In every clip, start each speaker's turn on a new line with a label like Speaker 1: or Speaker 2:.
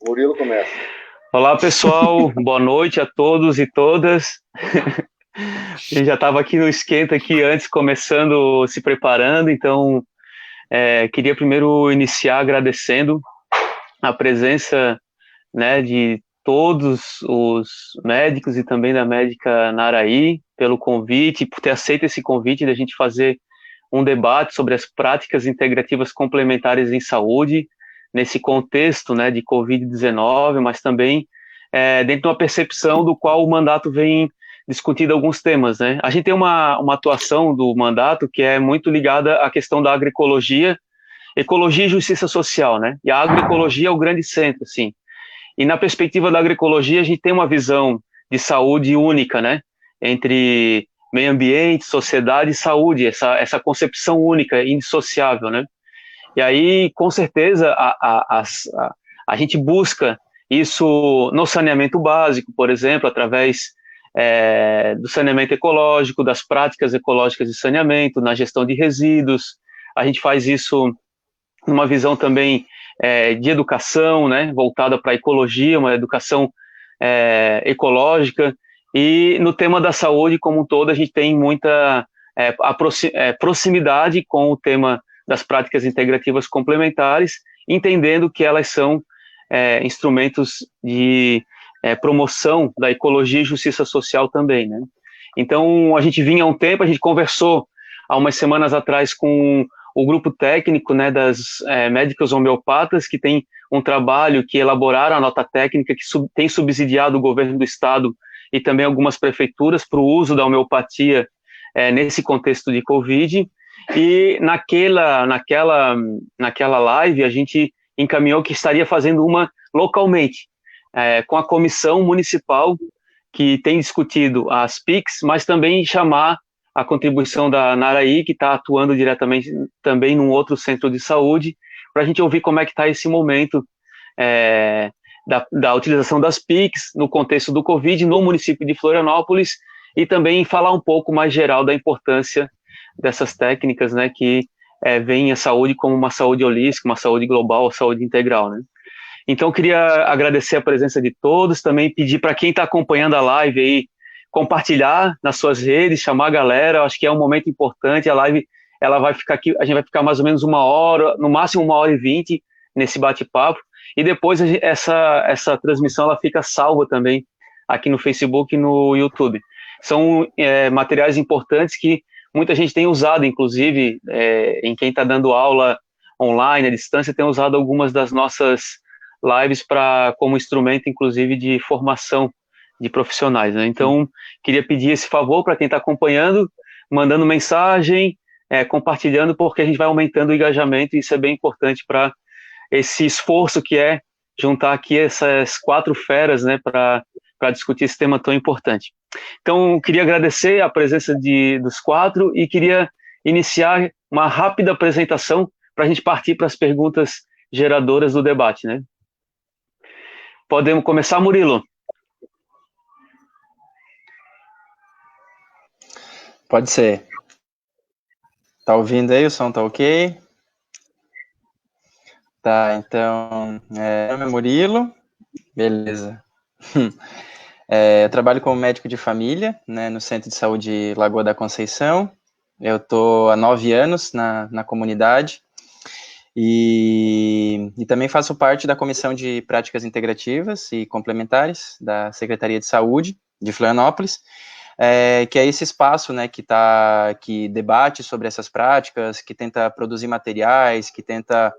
Speaker 1: Murilo começa.
Speaker 2: Olá, pessoal. Boa noite a todos e todas. Eu já estava aqui no esquenta aqui antes, começando, se preparando, então queria primeiro iniciar agradecendo a presença, né, de todos os médicos e também da médica Naraí pelo convite, por ter aceito esse convite da gente fazer um debate sobre as práticas integrativas complementares em saúde, nesse contexto, né, de Covid-19, mas também dentro de uma percepção do qual o mandato vem discutindo alguns temas, né? A gente tem uma atuação do mandato que é muito ligada à questão da agroecologia, ecologia e justiça social, né? E a agroecologia é o grande centro, assim. E na perspectiva da agroecologia, a gente tem uma visão de saúde única, né? Entre meio ambiente, sociedade e saúde, essa concepção única, indissociável, né? E aí, com certeza, a gente busca isso no saneamento básico, por exemplo, através do saneamento ecológico, das práticas ecológicas de saneamento, na gestão de resíduos. A gente faz isso numa visão também de educação, né, voltada para a ecologia, uma educação ecológica. E no tema da saúde como um todo, a gente tem muita proximidade com o tema das práticas integrativas complementares, entendendo que elas são instrumentos de promoção da ecologia e justiça social também, né? Então, a gente vinha há um tempo, a gente conversou há umas semanas atrás com o grupo técnico, né, das médicas homeopatas, que tem um trabalho que elaboraram a nota técnica, que tem subsidiado o governo do estado e também algumas prefeituras para o uso da homeopatia nesse contexto de Covid. E naquela live a gente encaminhou que estaria fazendo uma localmente, com a comissão municipal que tem discutido as PICs, mas também chamar a contribuição da Naraí, que está atuando diretamente também num outro centro de saúde, para a gente ouvir como é que está esse momento da utilização das PICs no contexto do Covid no município de Florianópolis e também falar um pouco mais geral da importância dessas técnicas, né, que veem a saúde como uma saúde holística, uma saúde global, saúde integral, né. Então, eu queria agradecer a presença de todos, também pedir para quem está acompanhando a live aí, compartilhar nas suas redes, chamar a galera, acho que é um momento importante, a live, ela vai ficar aqui, a gente vai ficar mais ou menos 1 hora, no máximo 1h20 nesse bate-papo, e depois essa transmissão, ela fica salva também aqui no Facebook e no YouTube. São materiais importantes que muita gente tem usado, inclusive, em quem está dando aula online, à distância, tem usado algumas das nossas lives como instrumento, inclusive, de formação de profissionais, né? Então, queria pedir esse favor para quem está acompanhando, mandando mensagem, compartilhando, porque a gente vai aumentando o engajamento e isso é bem importante para esse esforço que é juntar aqui essas 4 feras, né, para discutir esse tema tão importante. Então, queria agradecer a presença dos 4 e queria iniciar uma rápida apresentação para a gente partir para as perguntas geradoras do debate, né? Podemos começar, Murilo?
Speaker 3: Pode ser. Tá ouvindo aí? O som tá ok? Tá, então, meu nome é Murilo, beleza. Eu trabalho como médico de família, né, no Centro de Saúde Lagoa da Conceição. Eu tô há 9 anos na comunidade e também faço parte da Comissão de Práticas Integrativas e Complementares da Secretaria de Saúde de Florianópolis, que é esse espaço, né, que debate sobre essas práticas, que tenta produzir materiais, que tenta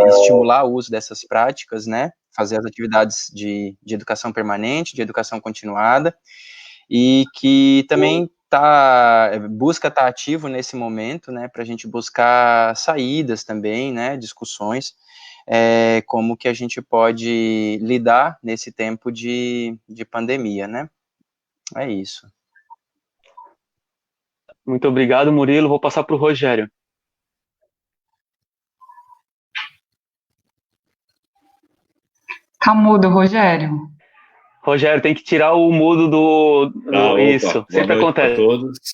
Speaker 3: estimular o uso dessas práticas, né, fazer as atividades de educação permanente, de educação continuada, e que também busca estar ativo nesse momento, né, para a gente buscar saídas também, né, discussões, como que a gente pode lidar nesse tempo de pandemia, né. É isso.
Speaker 2: Muito obrigado, Murilo. Vou passar para o Rogério.
Speaker 4: Tá mudo, Rogério.
Speaker 2: Rogério, tem que tirar o mudo do isso. Sempre acontece.
Speaker 1: Boa noite para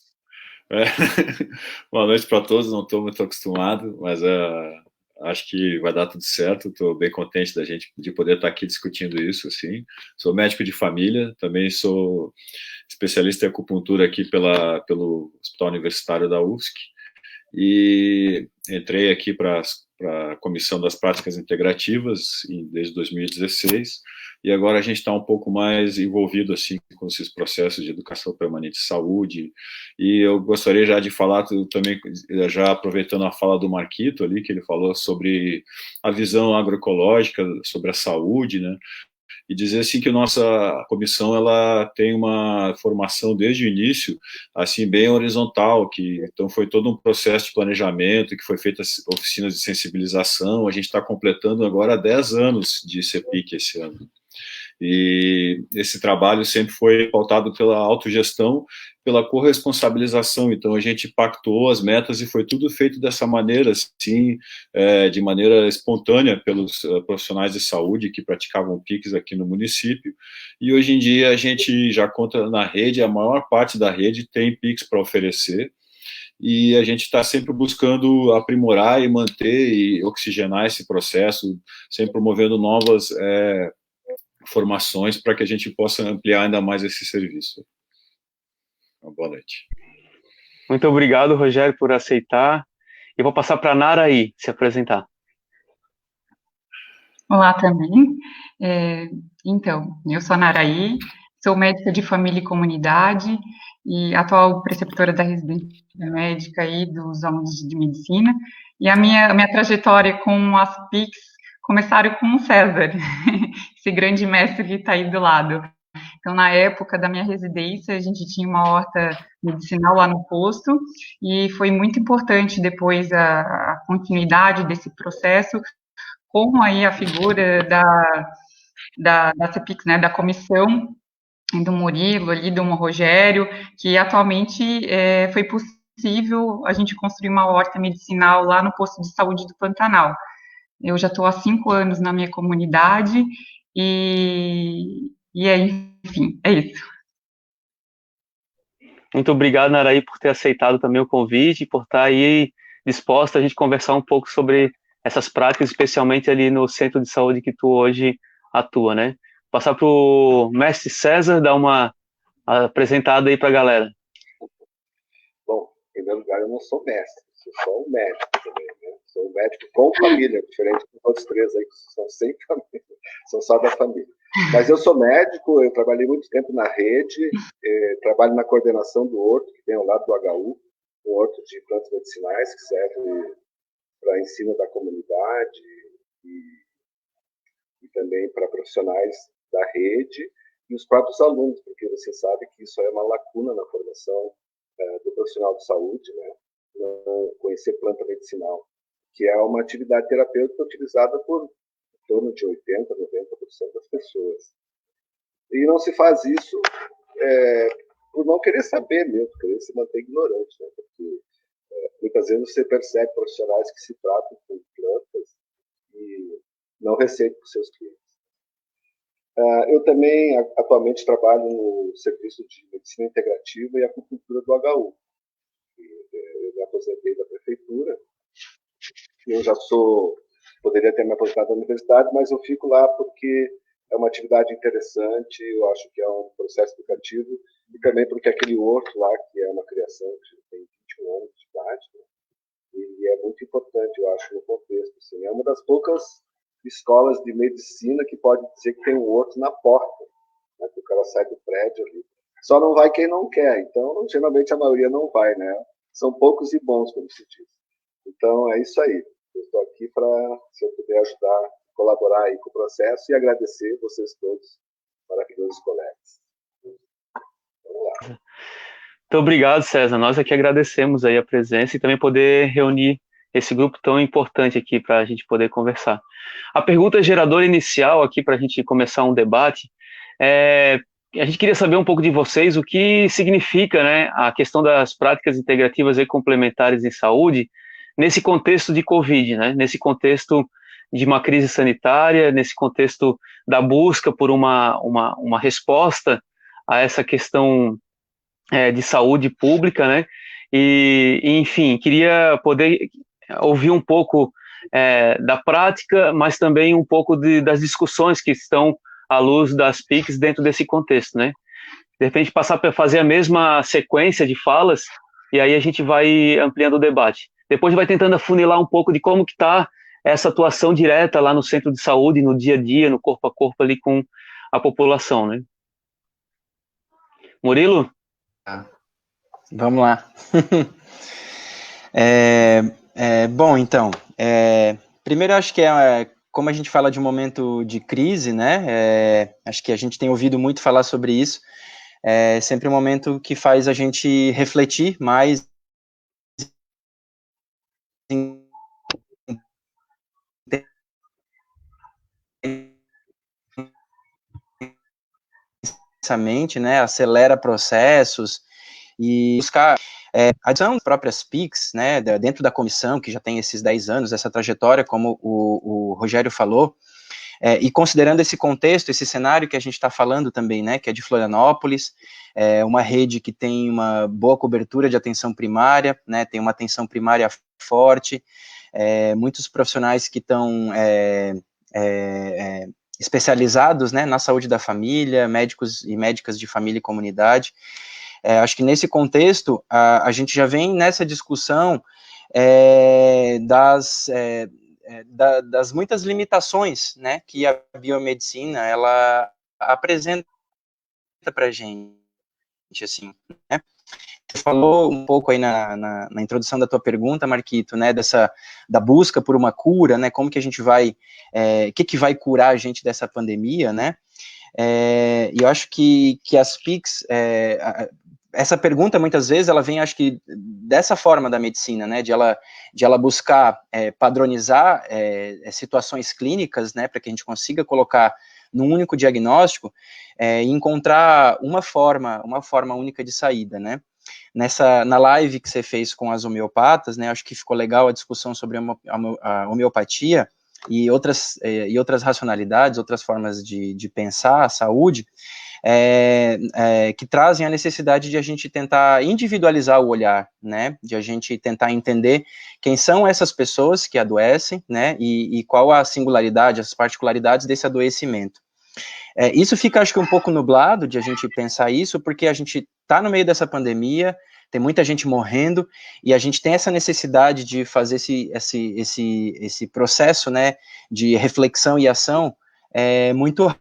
Speaker 1: todos. Boa noite para todos, não estou muito acostumado, mas acho que vai dar tudo certo. Estou bem contente de poder estar aqui discutindo isso. Assim. Sou médico de família, também sou especialista em acupuntura aqui pelo Hospital Universitário da UFSC, e entrei aqui para a Comissão das Práticas Integrativas desde 2016, e agora a gente está um pouco mais envolvido assim com esses processos de educação permanente de saúde. E eu gostaria já de falar também, já aproveitando a fala do Marquito ali, que ele falou sobre a visão agroecológica, sobre a saúde, né? E dizer assim que nossa comissão ela tem uma formação desde o início assim bem horizontal, que então foi todo um processo de planejamento, que foi feita oficinas de sensibilização. A gente está completando agora 10 anos de CEPIC esse ano. E esse trabalho sempre foi pautado pela autogestão, pela corresponsabilização. Então a gente pactou as metas e foi tudo feito dessa maneira, assim, de maneira espontânea pelos profissionais de saúde que praticavam PICs aqui no município. E hoje em dia a gente já conta na rede, a maior parte da rede tem PICs para oferecer, e a gente está sempre buscando aprimorar e manter e oxigenar esse processo, sempre promovendo novas formações para que a gente possa ampliar ainda mais esse serviço. Uma boa noite.
Speaker 2: Muito obrigado, Rogério, por aceitar. E vou passar para a Nara aí se apresentar.
Speaker 4: Olá também. Então, eu sou a Naraí, sou médica de família e comunidade e atual preceptora da residência médica e dos alunos de medicina. E a minha trajetória com as PICs começaram com o César, esse grande mestre que está aí do lado. Então, na época da minha residência, a gente tinha uma horta medicinal lá no posto, e foi muito importante depois a continuidade desse processo, com aí a figura da CEPIC, né, da comissão do Murilo, ali do Rogério, que atualmente foi possível a gente construir uma horta medicinal lá no posto de saúde do Pantanal. Eu já estou há 5 anos na minha comunidade, enfim, é isso.
Speaker 2: Muito obrigado, Naraí, por ter aceitado também o convite, por estar aí disposta a gente conversar um pouco sobre essas práticas, especialmente ali no centro de saúde que tu hoje atua, né? Passar para o mestre César, dar uma apresentada aí para a galera.
Speaker 5: Bom, em primeiro lugar, eu não sou mestre, sou só um médico também, né? Sou um médico com família, diferente dos outros 3 aí que são sem família, são só da família. Mas eu sou médico, eu trabalhei muito tempo na rede, trabalho na coordenação do horto, que tem ao lado do HU, um horto de plantas medicinais que serve para ensino da comunidade e também para profissionais da rede e os próprios alunos, porque você sabe que isso é uma lacuna na formação do profissional de saúde, né? Não conhecer planta medicinal, que é uma atividade terapêutica utilizada por em torno de 80%, 90% das pessoas. E não se faz isso por não querer saber mesmo, querer se manter ignorante, né? Porque muitas vezes você percebe profissionais que se tratam com plantas e não recebem para os seus clientes. Eu também, atualmente, trabalho no Serviço de Medicina Integrativa e Acupuntura do HU. Eu me aposentei da prefeitura. Eu já poderia ter me aposentado da universidade, mas eu fico lá porque é uma atividade interessante, eu acho que é um processo educativo, e também porque aquele horto lá, que é uma criação que tem 21 anos de idade, né? E é muito importante, eu acho, no contexto. Assim, é uma das poucas escolas de medicina que pode dizer que tem um horto na porta, né, que o cara sai do prédio ali. Só não vai quem não quer, então geralmente a maioria não vai, né? São poucos e bons, como se diz. Então é isso aí. Eu estou aqui para, se eu puder ajudar, colaborar aí com o processo e agradecer vocês todos, maravilhosos colegas. Vamos lá.
Speaker 2: Muito obrigado, César. Nós aqui agradecemos aí a presença e também poder reunir esse grupo tão importante aqui para a gente poder conversar. A pergunta geradora inicial aqui para a gente começar um debate a gente queria saber um pouco de vocês o que significa, né, a questão das práticas integrativas e complementares em saúde nesse contexto de Covid, né, nesse contexto de uma crise sanitária, nesse contexto da busca por uma resposta a essa questão de saúde pública, né, e enfim, queria poder ouvir um pouco da prática, mas também um pouco das discussões que estão à luz das PICs dentro desse contexto, né? De repente passar para fazer a mesma sequência de falas, e aí a gente vai ampliando o debate. Depois vai tentando afunilar um pouco de como que está essa atuação direta lá no centro de saúde, no dia a dia, no corpo a corpo ali com a população, né? Murilo?
Speaker 3: Vamos lá. Bom, então, primeiro acho que como a gente fala de um momento de crise, né, acho que a gente tem ouvido muito falar sobre isso, é sempre um momento que faz a gente refletir mais intensamente, né, acelera processos e buscar adição das próprias PICs, né, dentro da comissão, que já tem esses 10 anos, essa trajetória, como o Rogério falou, e considerando esse contexto, esse cenário que a gente está falando também, né, que é de Florianópolis, uma rede que tem uma boa cobertura de atenção primária, né, tem uma atenção primária forte, muitos profissionais que estão especializados, né, na saúde da família, médicos e médicas de família e comunidade. Acho que nesse contexto, a gente já vem nessa discussão das muitas limitações, né, que a biomedicina, ela apresenta para a gente, assim, né. Você falou um pouco aí na introdução da tua pergunta, Marquito, né, da busca por uma cura, né, como que a gente vai, que vai curar a gente dessa pandemia, né, e eu acho que as PICs, essa pergunta, muitas vezes, ela vem, acho que, dessa forma da medicina, né, de ela buscar padronizar situações clínicas, né, para que a gente consiga colocar num único diagnóstico e encontrar uma forma única de saída, né. Na live que você fez com as homeopatas, né, acho que ficou legal a discussão sobre a homeopatia e outras racionalidades, outras formas de pensar a saúde, que trazem a necessidade de a gente tentar individualizar o olhar, né, de a gente tentar entender quem são essas pessoas que adoecem, né, e qual a singularidade, as particularidades desse adoecimento. Isso fica, acho que, um pouco nublado de a gente pensar isso, porque a gente está no meio dessa pandemia, tem muita gente morrendo, e a gente tem essa necessidade de fazer esse processo, né, de reflexão e ação muito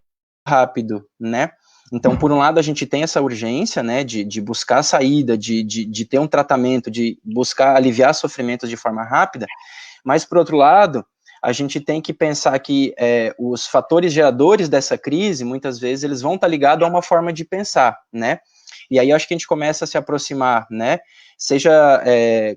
Speaker 3: rápido, né. Então, por um lado, a gente tem essa urgência, né, de buscar a saída, de ter um tratamento, de buscar aliviar sofrimentos de forma rápida, mas, por outro lado, a gente tem que pensar que os fatores geradores dessa crise, muitas vezes, eles vão estar ligados a uma forma de pensar, né, e aí acho que a gente começa a se aproximar, né, seja,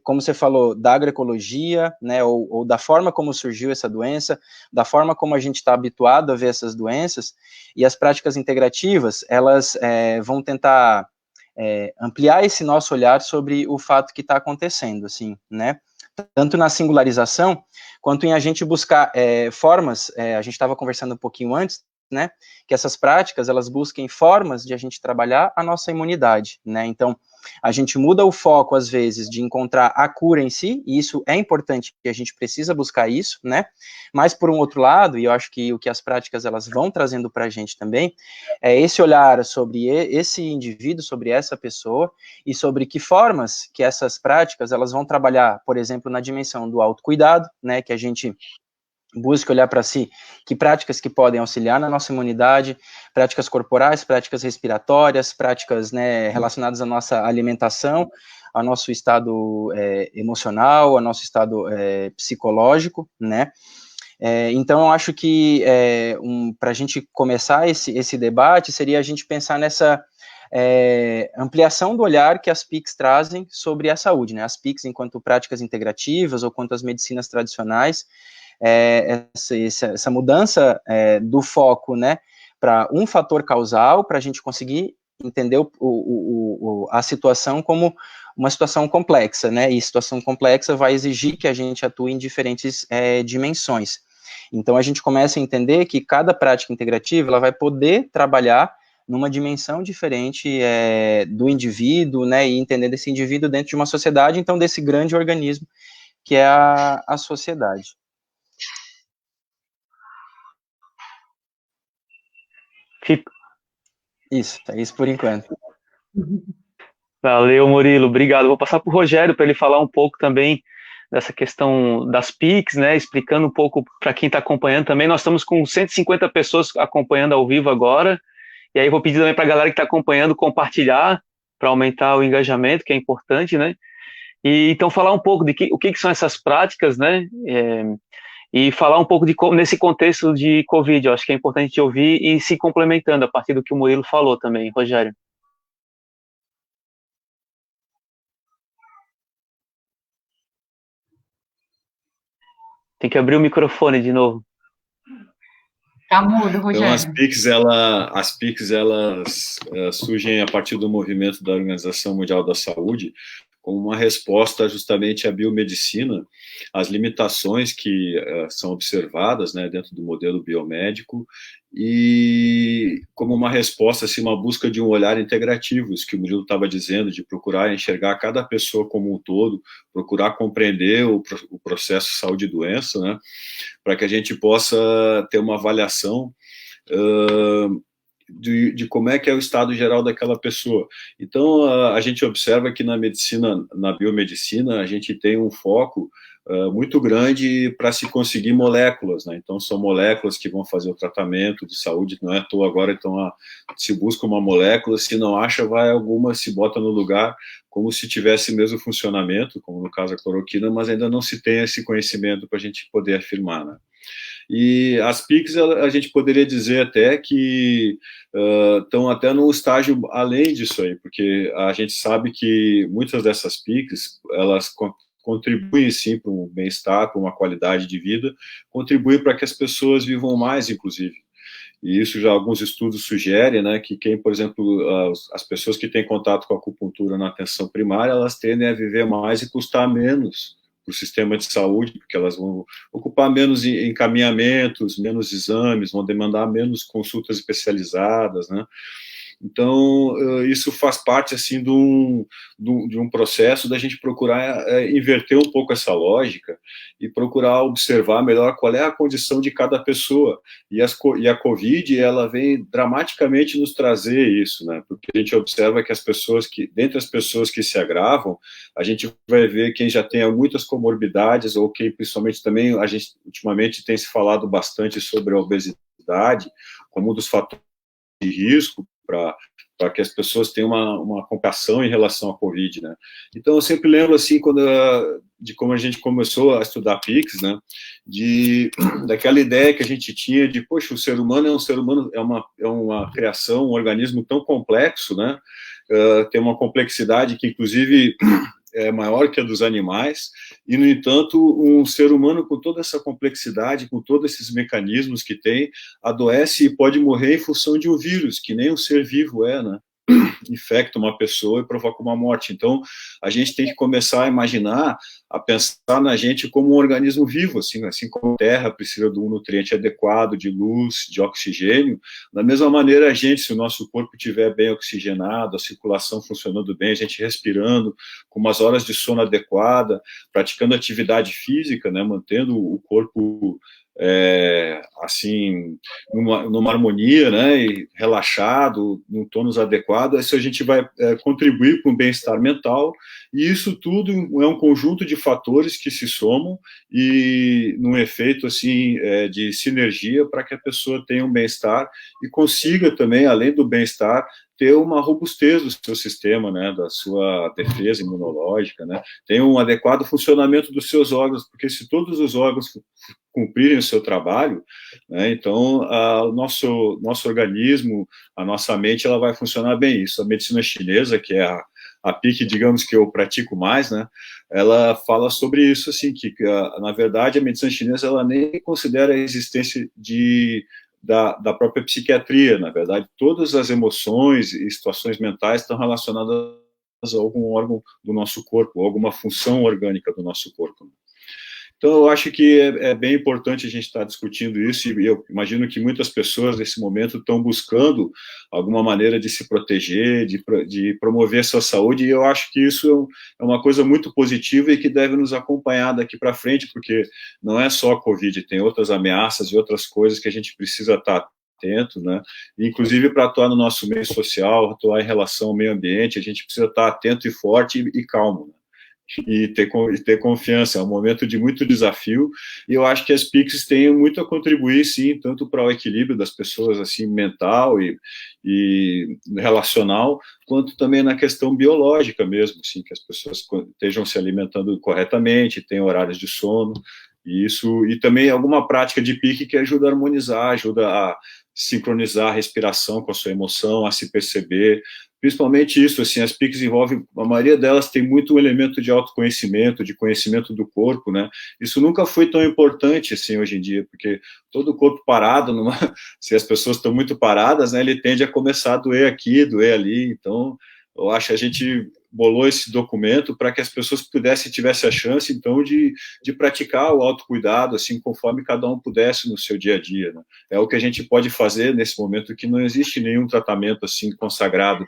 Speaker 3: como você falou, da agroecologia, né, ou da forma como surgiu essa doença, da forma como a gente está habituado a ver essas doenças, e as práticas integrativas, elas vão tentar ampliar esse nosso olhar sobre o fato que está acontecendo, assim, né, tanto na singularização, quanto em a gente buscar formas, a gente estava conversando um pouquinho antes, né, que essas práticas, elas busquem formas de a gente trabalhar a nossa imunidade, né, então, a gente muda o foco, às vezes, de encontrar a cura em si, e isso é importante, que a gente precisa buscar isso, né, mas, por um outro lado, e eu acho que o que as práticas, elas vão trazendo para a gente também, é esse olhar sobre esse indivíduo, sobre essa pessoa, e sobre que formas que essas práticas, elas vão trabalhar, por exemplo, na dimensão do autocuidado, né, que a gente busque olhar para si, que práticas que podem auxiliar na nossa imunidade, práticas corporais, práticas respiratórias, práticas, né, relacionadas à nossa alimentação, ao nosso estado emocional, ao nosso estado psicológico, né. Então, eu acho que para a gente começar esse debate, seria a gente pensar nessa ampliação do olhar que as PICs trazem sobre a saúde, né, as PICs enquanto práticas integrativas ou quanto as medicinas tradicionais, essa mudança do foco, né, para um fator causal, para a gente conseguir entender a situação como uma situação complexa, né, e situação complexa vai exigir que a gente atue em diferentes dimensões. Então, a gente começa a entender que cada prática integrativa, ela vai poder trabalhar numa dimensão diferente do indivíduo, né, e entender desse indivíduo dentro de uma sociedade, então, desse grande organismo que é a sociedade. Isso, é isso por enquanto.
Speaker 2: Valeu, Murilo, obrigado. Vou passar para o Rogério para ele falar um pouco também dessa questão das PICs, né, explicando um pouco para quem está acompanhando também. Nós estamos com 150 pessoas acompanhando ao vivo agora, e aí vou pedir também para a galera que está acompanhando compartilhar para aumentar o engajamento, que é importante, né? E então falar um pouco de o que são essas práticas, né? E falar um pouco nesse contexto de Covid. Eu acho que é importante ouvir e se complementando a partir do que o Murilo falou também, Rogério. Tem que abrir o microfone de novo.
Speaker 4: Tá mudo, Rogério.
Speaker 1: Então, as PICs, elas surgem a partir do movimento da Organização Mundial da Saúde como uma resposta justamente à biomedicina, às limitações que são observadas, né, dentro do modelo biomédico, e como uma resposta, assim, uma busca de um olhar integrativo, isso que o Murilo estava dizendo, de procurar enxergar cada pessoa como um todo, procurar compreender o processo saúde e doença, né, para que a gente possa ter uma avaliação de como é que é o estado geral daquela pessoa. Então, a gente observa que na medicina, na biomedicina, a gente tem um foco muito grande para se conseguir moléculas, né? Então, são moléculas que vão fazer o tratamento de saúde, não é à toa agora, então, se busca uma molécula, se não acha, vai alguma, se bota no lugar, como se tivesse mesmo funcionamento, como no caso a cloroquina, mas ainda não se tem esse conhecimento para a gente poder afirmar, né? E as PICs, a gente poderia dizer até que estão até num estágio além disso aí, porque a gente sabe que muitas dessas PICs, elas contribuem sim para um bem-estar, para uma qualidade de vida, contribuem para que as pessoas vivam mais, inclusive. E isso já alguns estudos sugerem, né, que quem, por exemplo, as pessoas que têm contato com a acupuntura na atenção primária, elas tendem a viver mais e custar menos para o sistema de saúde, porque elas vão ocupar menos encaminhamentos, menos exames, vão demandar menos consultas especializadas, né? Então, isso faz parte, assim, de um processo da gente procurar inverter um pouco essa lógica e procurar observar melhor qual é a condição de cada pessoa. E a Covid, ela vem dramaticamente nos trazer isso, né? Porque a gente observa que dentre as pessoas que se agravam, a gente vai ver quem já tem muitas comorbidades ou quem, principalmente também, a gente ultimamente tem se falado bastante sobre a obesidade como um dos fatores de risco para que as pessoas tenham uma compaixão em relação à Covid, né? Então, eu sempre lembro, assim, de como a gente começou a estudar PICs, né? Daquela ideia que a gente tinha de, poxa, o ser humano é uma criação, um organismo tão complexo, né? Tem uma complexidade que, inclusive, é maior que a dos animais, e, no entanto, um ser humano com toda essa complexidade, com todos esses mecanismos que tem, adoece e pode morrer em função de um vírus, que nem um ser vivo é, né? Infecta uma pessoa e provoca uma morte. Então, a gente tem que começar a imaginar, a pensar na gente como um organismo vivo, assim como a Terra precisa de um nutriente adequado, de luz, de oxigênio, da mesma maneira a gente, se o nosso corpo estiver bem oxigenado, a circulação funcionando bem, a gente respirando, com umas horas de sono adequada, praticando atividade física, né, mantendo o corpo assim, numa harmonia, né, e relaxado, num tônus adequado, isso a gente vai contribuir para um bem-estar mental, e isso tudo é um conjunto de fatores que se somam e num efeito, assim, de sinergia para que a pessoa tenha um bem-estar e consiga também, além do bem-estar, ter uma robustez do seu sistema, né, da sua defesa imunológica, né, tem um adequado funcionamento dos seus órgãos, porque se todos os órgãos cumprirem o seu trabalho, né, então o nosso organismo, a nossa mente, ela vai funcionar bem. Isso a medicina chinesa, que é a PIC, digamos, que eu pratico mais, né, ela fala sobre isso, assim, que na verdade a medicina chinesa, ela nem considera a existência da própria psiquiatria. Na verdade, todas as emoções e situações mentais estão relacionadas a algum órgão do nosso corpo, alguma função orgânica do nosso corpo. Então, eu acho que é bem importante a gente estar discutindo isso, e eu imagino que muitas pessoas, nesse momento, estão buscando alguma maneira de se proteger, de promover a sua saúde, e eu acho que isso é uma coisa muito positiva e que deve nos acompanhar daqui para frente, porque não é só a Covid, tem outras ameaças e outras coisas que a gente precisa estar atento, né? Inclusive, para atuar no nosso meio social, atuar em relação ao meio ambiente, a gente precisa estar atento e forte e calmo, né? E ter confiança. É um momento de muito desafio, e eu acho que as PICs têm muito a contribuir, sim, tanto para o equilíbrio das pessoas, assim, mental e relacional, quanto também na questão biológica mesmo, assim, que as pessoas estejam se alimentando corretamente, tenham horários de sono, e também alguma prática de PIC que ajuda a harmonizar, ajuda a sincronizar a respiração com a sua emoção, a se perceber. Principalmente isso, assim, as PICs envolvem, a maioria delas tem muito elemento de autoconhecimento, de conhecimento do corpo, né? Isso nunca foi tão importante, assim, hoje em dia, porque todo o corpo parado, se as pessoas estão muito paradas, né, ele tende a começar a doer aqui, doer ali. Então, eu acho que a gente bolou esse documento para que as pessoas tivessem a chance, então, de praticar o autocuidado, assim, conforme cada um pudesse no seu dia a dia, né? É o que a gente pode fazer nesse momento, que não existe nenhum tratamento, assim, consagrado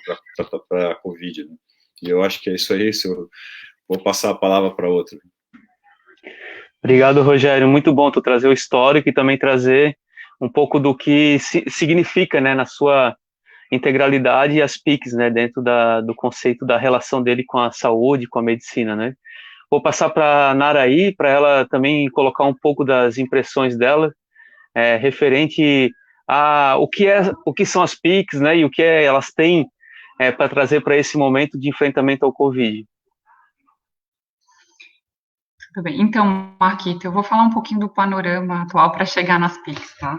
Speaker 1: para a Covid, né? E eu acho que é isso aí, eu vou passar a palavra para outra.
Speaker 2: Obrigado, Rogério. Muito bom tu trazer o histórico e também trazer um pouco do que significa, né, na sua integralidade, as PICs, né, dentro do conceito da relação dele com a saúde, com a medicina, né. Vou passar para a Naraí, para ela também colocar um pouco das impressões dela, referente a o que são as PICs, né, e o que elas têm para trazer para esse momento de enfrentamento ao Covid.
Speaker 4: Tudo bem. Então, Marquito, eu vou falar um pouquinho do panorama atual para chegar nas PICs, tá?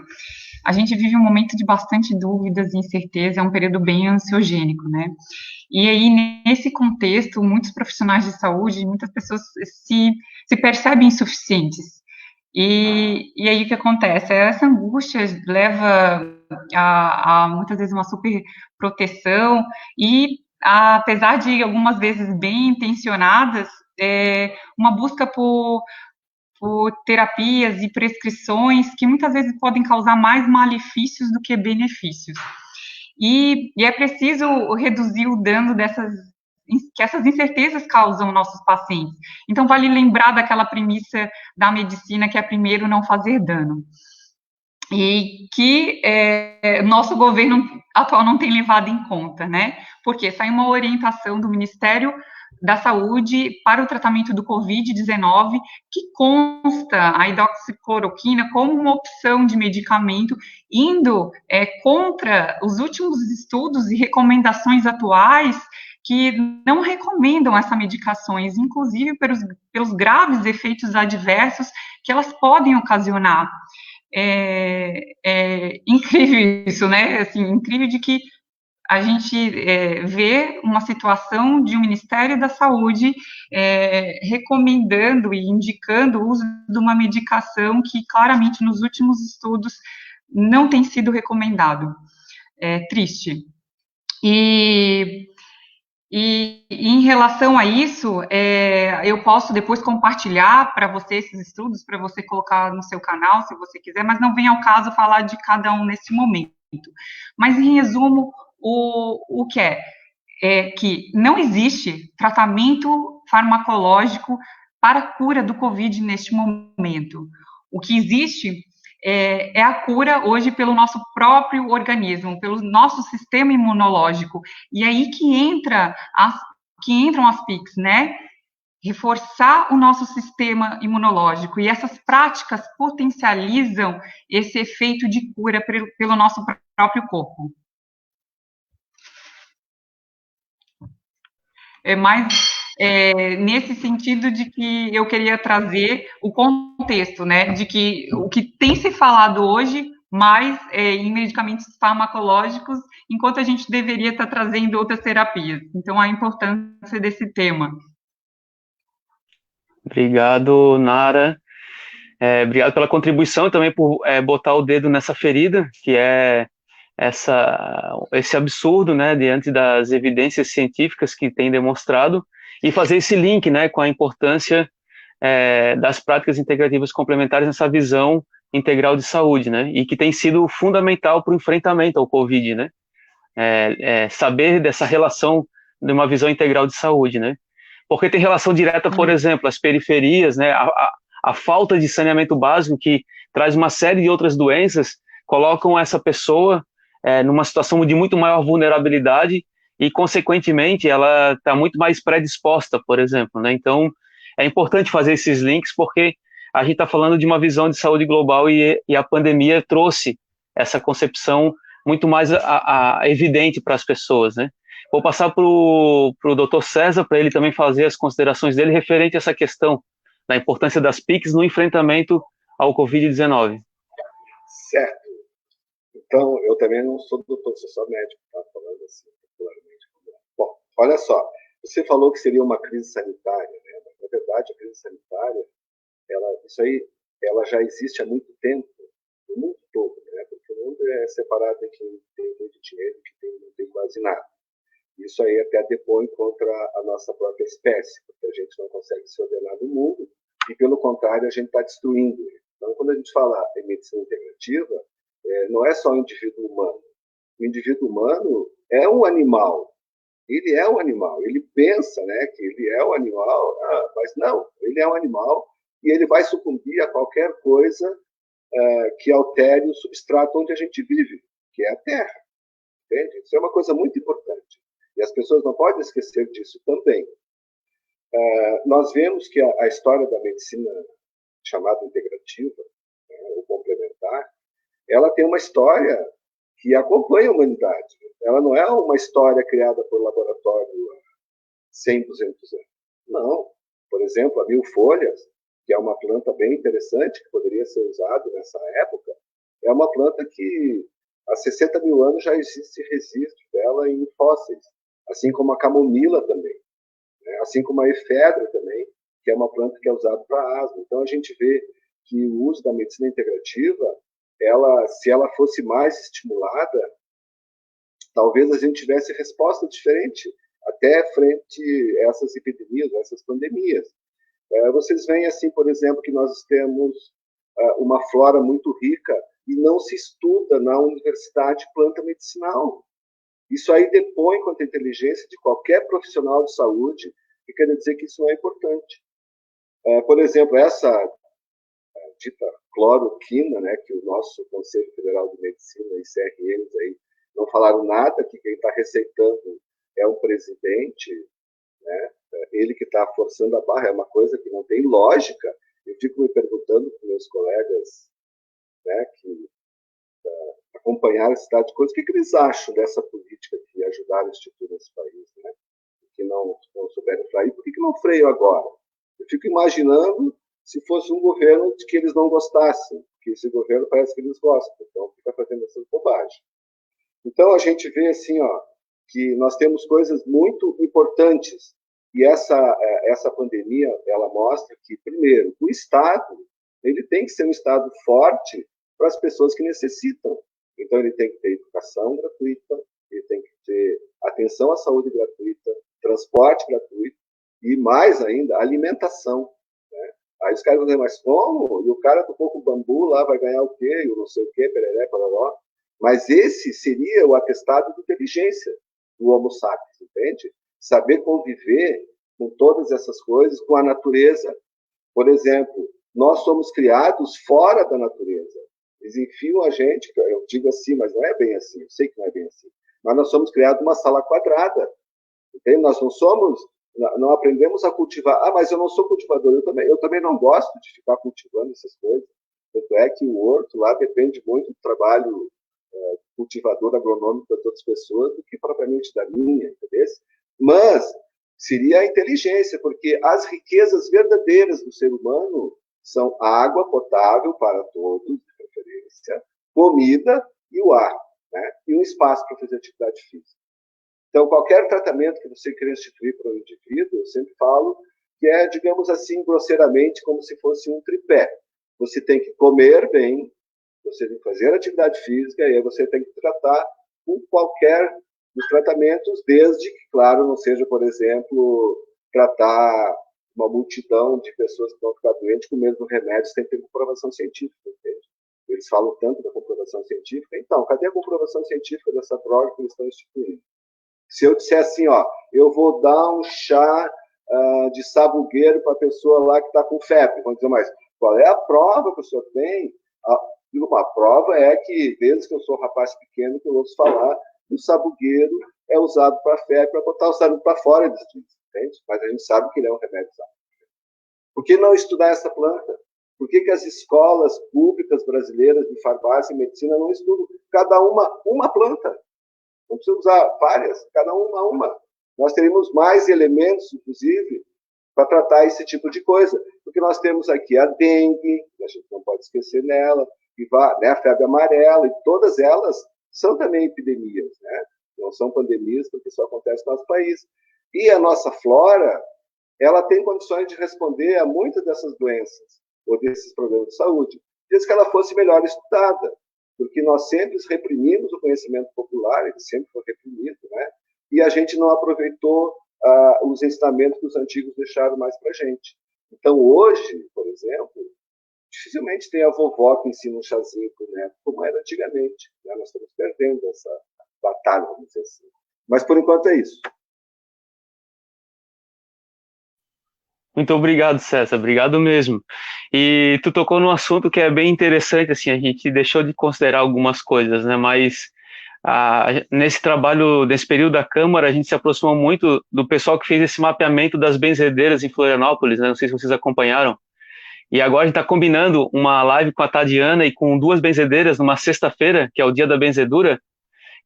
Speaker 4: A gente vive um momento de bastante dúvidas e incerteza, é um período bem ansiogênico, né? E aí, nesse contexto, muitos profissionais de saúde, muitas pessoas se percebem insuficientes. E aí o que acontece? Essa angústia leva a muitas vezes uma super proteção e, apesar de algumas vezes bem intencionadas, uma busca por terapias e prescrições que muitas vezes podem causar mais malefícios do que benefícios. E é preciso reduzir o dano que essas incertezas causam aos nossos pacientes. Então, vale lembrar daquela premissa da medicina que é primeiro não fazer dano. E que nosso governo atual não tem levado em conta, né? Porque saiu uma orientação do Ministério da Saúde para o tratamento do Covid-19, que consta a hidroxicloroquina como uma opção de medicamento, indo contra os últimos estudos e recomendações atuais que não recomendam essas medicações, inclusive pelos graves efeitos adversos que elas podem ocasionar. É incrível isso, né? Assim, incrível de que a gente vê uma situação de um Ministério da Saúde recomendando e indicando o uso de uma medicação que claramente nos últimos estudos não tem sido recomendado. É triste. E em relação a isso, eu posso depois compartilhar para você esses estudos, para você colocar no seu canal, se você quiser, mas não vem ao caso falar de cada um nesse momento. Mas, em resumo, o que é que não existe tratamento farmacológico para a cura do Covid neste momento. O que existe é a cura hoje pelo nosso próprio organismo, pelo nosso sistema imunológico. E aí que entram as PICs, né? Reforçar o nosso sistema imunológico. E essas práticas potencializam esse efeito de cura pelo nosso próprio corpo. Nesse sentido de que eu queria trazer o contexto, né, de que o que tem se falado hoje mais em medicamentos farmacológicos, enquanto a gente deveria estar trazendo outras terapias. Então, a importância desse tema.
Speaker 2: Obrigado, Nara. Obrigado pela contribuição e também por botar o dedo nessa ferida, que é esse absurdo, né, diante das evidências científicas que tem demonstrado, e fazer esse link, né, com a importância das práticas integrativas complementares nessa visão integral de saúde, né, e que tem sido fundamental para o enfrentamento ao Covid, né, saber dessa relação de uma visão integral de saúde, né, porque tem relação direta, por exemplo, as periferias, né, a falta de saneamento básico que traz uma série de outras doenças, colocam essa pessoa numa situação de muito maior vulnerabilidade e, consequentemente, ela está muito mais predisposta, por exemplo, né? Então, é importante fazer esses links porque a gente está falando de uma visão de saúde global e a pandemia trouxe essa concepção muito mais evidente para as pessoas, né? Vou passar para o Dr. César, para ele também fazer as considerações dele referente a essa questão da importância das PICs no enfrentamento ao Covid-19.
Speaker 5: Certo. Então, eu também não sou doutor, sou só médico, tá falando assim, popularmente. Bom, olha só, você falou que seria uma crise sanitária, né? Na verdade, a crise sanitária, ela já existe há muito tempo, no mundo todo, né? Porque o mundo é separado em quem tem muito dinheiro e quem não tem quase nada. Isso aí até depõe contra a nossa própria espécie, porque a gente não consegue se ordenar no mundo e, pelo contrário, a gente está destruindo. Então, quando a gente fala em medicina integrativa, não é só o indivíduo humano. O indivíduo humano é um animal. Ele é um animal. Ele pensa, né, que ele é um animal, mas não. Ele é um animal e ele vai sucumbir a qualquer coisa que altere o substrato onde a gente vive, que é a Terra. Entende? Isso é uma coisa muito importante. E as pessoas não podem esquecer disso também. Nós vemos que a história da medicina chamada integrativa, né, ou complementar, ela tem uma história que acompanha a humanidade. Ela não é uma história criada por laboratório há 100, 200 anos. Não. Por exemplo, a milfolhas, que é uma planta bem interessante, que poderia ser usada nessa época, é uma planta que há 60 mil anos já existe registro dela em fósseis, assim como a camomila também, né? Assim como a efedra também, que é uma planta que é usada para asma. Então, a gente vê que o uso da medicina integrativa, se ela fosse mais estimulada, talvez a gente tivesse resposta diferente, até frente a essas epidemias, a essas pandemias. Vocês veem, assim, por exemplo, que nós temos uma flora muito rica e não se estuda na universidade planta medicinal. Isso aí depõe contra a inteligência de qualquer profissional de saúde e quer dizer que isso não é importante. Por exemplo, essa dita cloroquina, né, que o nosso Conselho Federal de Medicina e CRMs aí não falaram nada, que quem está receitando é um presidente, né, ele que está forçando a barra, é uma coisa que não tem lógica. Eu fico me perguntando para meus colegas, né, que acompanharam esse tipo de coisa, o que eles acham dessa política que ajudaram a instituir nesse país, né, que não souberam frear, por que não freio agora? Eu fico imaginando se fosse um governo de que eles não gostassem, porque esse governo parece que eles gostam, então fica fazendo essas bobagens. Então a gente vê assim, que nós temos coisas muito importantes e essa pandemia ela mostra que, primeiro, o Estado ele tem que ser um Estado forte para as pessoas que necessitam. Então ele tem que ter educação gratuita, ele tem que ter atenção à saúde gratuita, transporte gratuito e, mais ainda, alimentação. Aí os caras vão dizer, mas como? E o cara do coco bambu lá vai ganhar o quê? Eu não sei o quê, pereré, pararó. Mas esse seria o atestado de inteligência do Homo sapiens, entende? Saber conviver com todas essas coisas, com a natureza. Por exemplo, nós somos criados fora da natureza. Eles enfiam a gente, eu digo assim, mas não é bem assim, eu sei que não é bem assim. Mas nós somos criados numa sala quadrada. Entende? Nós não aprendemos a cultivar. Mas eu não sou cultivador, eu também não gosto de ficar cultivando essas coisas. Tanto é que o horto lá depende muito do trabalho cultivador agronômico das outras pessoas do que propriamente da minha, entendeu? Mas seria a inteligência, porque as riquezas verdadeiras do ser humano são água potável para todos, de preferência, comida e o ar, né? E um espaço para fazer atividade física. Então, qualquer tratamento que você queira instituir para um indivíduo, eu sempre falo que é, digamos assim, grosseiramente, como se fosse um tripé. Você tem que comer bem, você tem que fazer atividade física, e aí você tem que tratar com qualquer dos tratamentos, desde que, claro, não seja, por exemplo, tratar uma multidão de pessoas que vão ficar doentes com o mesmo remédio sem ter comprovação científica, entende? Eles falam tanto da comprovação científica. Então, cadê a comprovação científica dessa droga que eles estão instituindo? Se eu disser assim, eu vou dar um chá de sabugueiro para a pessoa lá que está com febre, vamos dizer, mas qual é a prova que o senhor tem? Digo, uma prova é que, desde que eu sou um rapaz pequeno, que eu ouço falar que o sabugueiro é usado para febre, para botar o sabugo para fora, entende? Mas a gente sabe que ele é um remédio usado. Por que não estudar essa planta? Por que as escolas públicas brasileiras de farmácia e medicina não estudam cada uma planta? Não precisa usar várias, cada uma. Nós teríamos mais elementos, inclusive, para tratar esse tipo de coisa. Porque nós temos aqui a dengue, a gente não pode esquecer nela, né, a febre amarela, e todas elas são também epidemias, né? Não são pandemias, porque isso acontece no nosso país. E a nossa flora, ela tem condições de responder a muitas dessas doenças, ou desses problemas de saúde, desde que ela fosse melhor estudada, porque nós sempre reprimimos o conhecimento popular, ele sempre foi reprimido, né? E a gente não aproveitou os ensinamentos que os antigos deixaram mais para a gente. Então, hoje, por exemplo, dificilmente tem a vovó que ensina um chazinho para o neto, como era antigamente, né? Nós estamos perdendo essa batalha, vamos dizer assim. Mas, por enquanto, é isso.
Speaker 2: Muito obrigado, César, obrigado mesmo. E tu tocou num assunto que é bem interessante, assim, a gente deixou de considerar algumas coisas, né, mas nesse trabalho, nesse período da Câmara, a gente se aproximou muito do pessoal que fez esse mapeamento das benzedeiras em Florianópolis, né, não sei se vocês acompanharam, e agora a gente está combinando uma live com a Tadiana e com 2 benzedeiras numa sexta-feira, que é o dia da benzedura,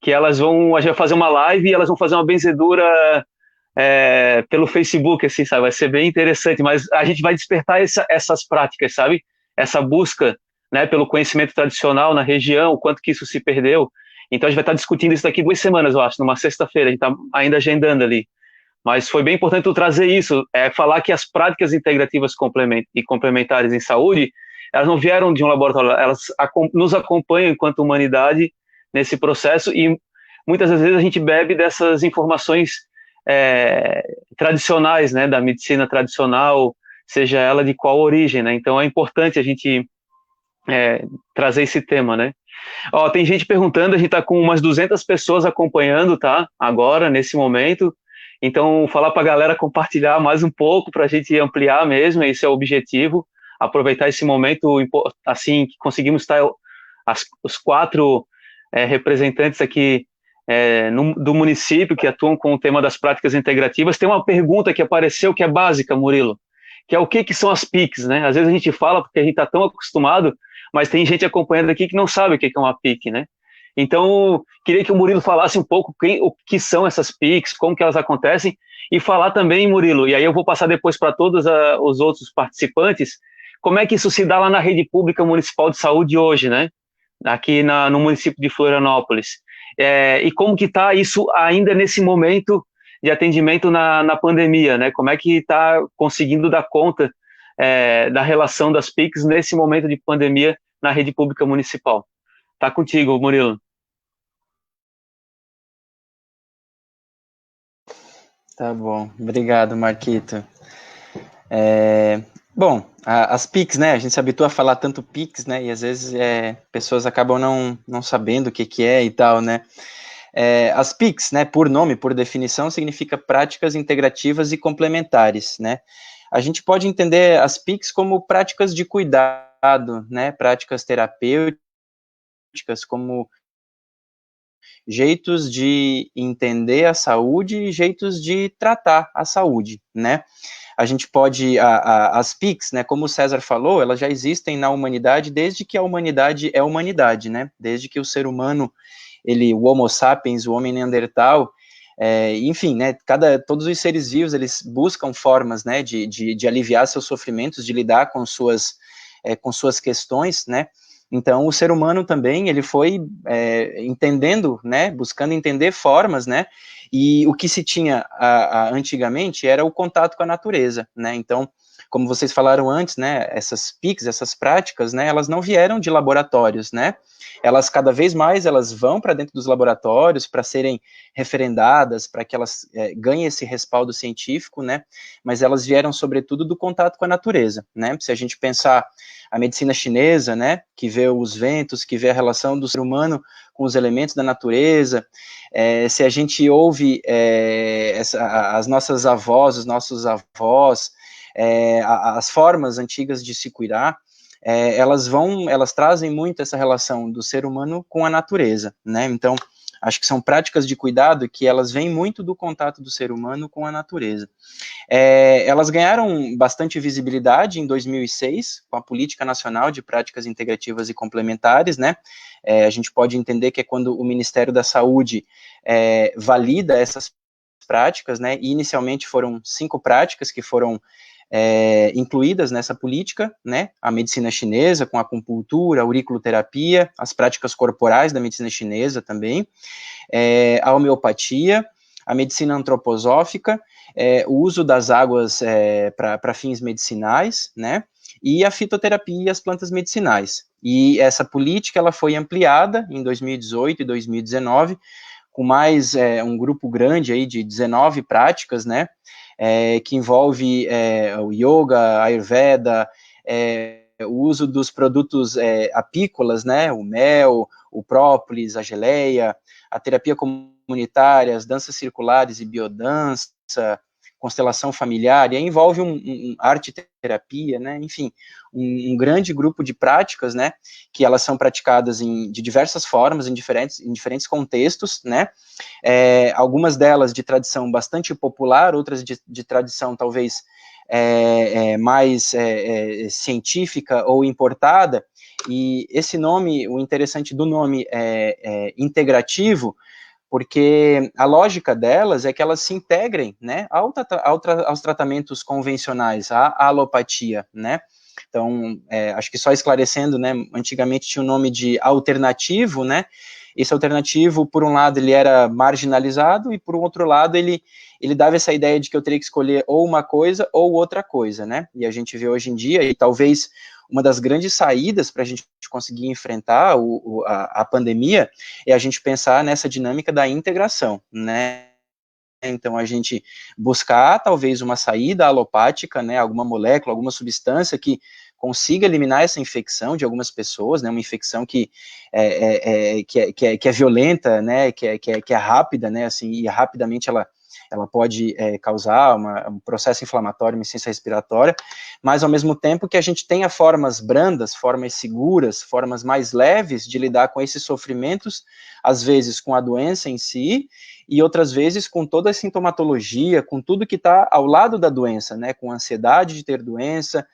Speaker 2: que a gente vai fazer uma live e elas vão fazer uma benzedura pelo Facebook, assim, sabe? Vai ser bem interessante, mas a gente vai despertar essas práticas, sabe? Essa busca, né, pelo conhecimento tradicional na região, o quanto que isso se perdeu. Então a gente vai estar discutindo isso daqui 2 semanas, eu acho, numa sexta-feira, a gente está ainda agendando ali. Mas foi bem importante eu trazer isso, falar que as práticas integrativas e complementares em saúde, elas não vieram de um laboratório, elas nos acompanham enquanto humanidade nesse processo e muitas vezes a gente bebe dessas informações tradicionais, né, da medicina tradicional, seja ela de qual origem, né? Então é importante a gente trazer esse tema, né? Ó, tem gente perguntando, a gente tá com umas 200 pessoas acompanhando, tá? Agora, nesse momento. Então, falar para a galera compartilhar mais um pouco para a gente ampliar mesmo, esse é o objetivo, aproveitar esse momento, assim, que conseguimos estar os 4 representantes aqui do município que atuam com o tema das práticas integrativas. Tem uma pergunta que apareceu que é básica, Murilo, que é o que são as PICs, né? Às vezes a gente fala porque a gente está tão acostumado, mas tem gente acompanhando aqui que não sabe o que é uma PIC, né? Então, queria que o Murilo falasse um pouco o que são essas PICs, como que elas acontecem, e falar também, Murilo, e aí eu vou passar depois para todos os outros participantes, como é que isso se dá lá na rede pública municipal de saúde hoje, né? Aqui no município de Florianópolis. E como que está isso ainda nesse momento de atendimento na pandemia, né? Como é que está conseguindo dar conta da relação das PICs nesse momento de pandemia na rede pública municipal? Tá contigo, Murilo.
Speaker 3: Tá bom, obrigado, Marquito. Bom, as PICs, né, a gente se habitua a falar tanto PICs, né, e às vezes pessoas acabam não sabendo o que é e tal, né. As PICs, né, por nome, por definição, significa práticas integrativas e complementares, né. A gente pode entender as PICs como práticas de cuidado, né, práticas terapêuticas, como jeitos de entender a saúde e jeitos de tratar a saúde, né? A gente pode, as PICs, né, como o César falou, elas já existem na humanidade desde que a humanidade é humanidade, né? Desde que o ser humano, o Homo sapiens, o homem neandertal, enfim, né, todos os seres vivos, eles buscam formas, né, de aliviar seus sofrimentos, de lidar com suas questões, né? Então, o ser humano também, ele foi entendendo, né, buscando entender formas, né, e o que se tinha antigamente era o contato com a natureza, né, então, como vocês falaram antes, né, essas PICs, essas práticas, né, elas não vieram de laboratórios, né, elas cada vez mais, elas vão para dentro dos laboratórios para serem referendadas, para que elas ganhem esse respaldo científico, né, mas elas vieram sobretudo do contato com a natureza, né, se a gente pensar a medicina chinesa, né, que vê os ventos, que vê a relação do ser humano com os elementos da natureza, se a gente ouve as nossas avós, os nossos avós, as formas antigas de se cuidar, elas trazem muito essa relação do ser humano com a natureza, né? Então, acho que são práticas de cuidado que elas vêm muito do contato do ser humano com a natureza. Elas ganharam bastante visibilidade em 2006, com a Política Nacional de Práticas Integrativas e Complementares, né? A gente pode entender que é quando o Ministério da Saúde valida essas práticas, né? E inicialmente foram 5 práticas que foram incluídas nessa política, né? A medicina chinesa, com a acupuntura, a auriculoterapia, as práticas corporais da medicina chinesa também, a homeopatia, a medicina antroposófica, o uso das águas para fins medicinais, né? E a fitoterapia e as plantas medicinais. E essa política ela foi ampliada em 2018 e 2019, com mais um grupo grande aí de 19 práticas, né? Que envolve o yoga, a ayurveda, o uso dos produtos apícolas, né? O mel, o própolis, a geleia, a terapia comunitária, as danças circulares e biodança, constelação familiar, e aí envolve arte-terapia, né, enfim, um grande grupo de práticas, né, que elas são praticadas de diversas formas, em diferentes contextos, né, algumas delas de tradição bastante popular, outras de tradição talvez mais científica ou importada, e esse nome, o interessante do nome é integrativo, porque a lógica delas é que elas se integrem, né, aos tratamentos convencionais, à alopatia, né. Então, acho que só esclarecendo, né, antigamente tinha o nome de alternativo, né, esse alternativo, por um lado, ele era marginalizado, e por outro lado, ele dava essa ideia de que eu teria que escolher ou uma coisa ou outra coisa, né, e a gente vê hoje em dia, e talvez uma das grandes saídas para a gente conseguir enfrentar a pandemia é a gente pensar nessa dinâmica da integração, né? Então, a gente buscar, talvez, uma saída alopática, né, alguma molécula, alguma substância que consiga eliminar essa infecção de algumas pessoas, né, uma infecção que é violenta, né, que é rápida, né, assim, e rapidamente ela pode causar um processo inflamatório, uma insuficiência respiratória, mas ao mesmo tempo que a gente tenha formas brandas, formas seguras, formas mais leves de lidar com esses sofrimentos, às vezes com a doença em si, e outras vezes com toda a sintomatologia, com tudo que está ao lado da doença, né, com a ansiedade de ter doença,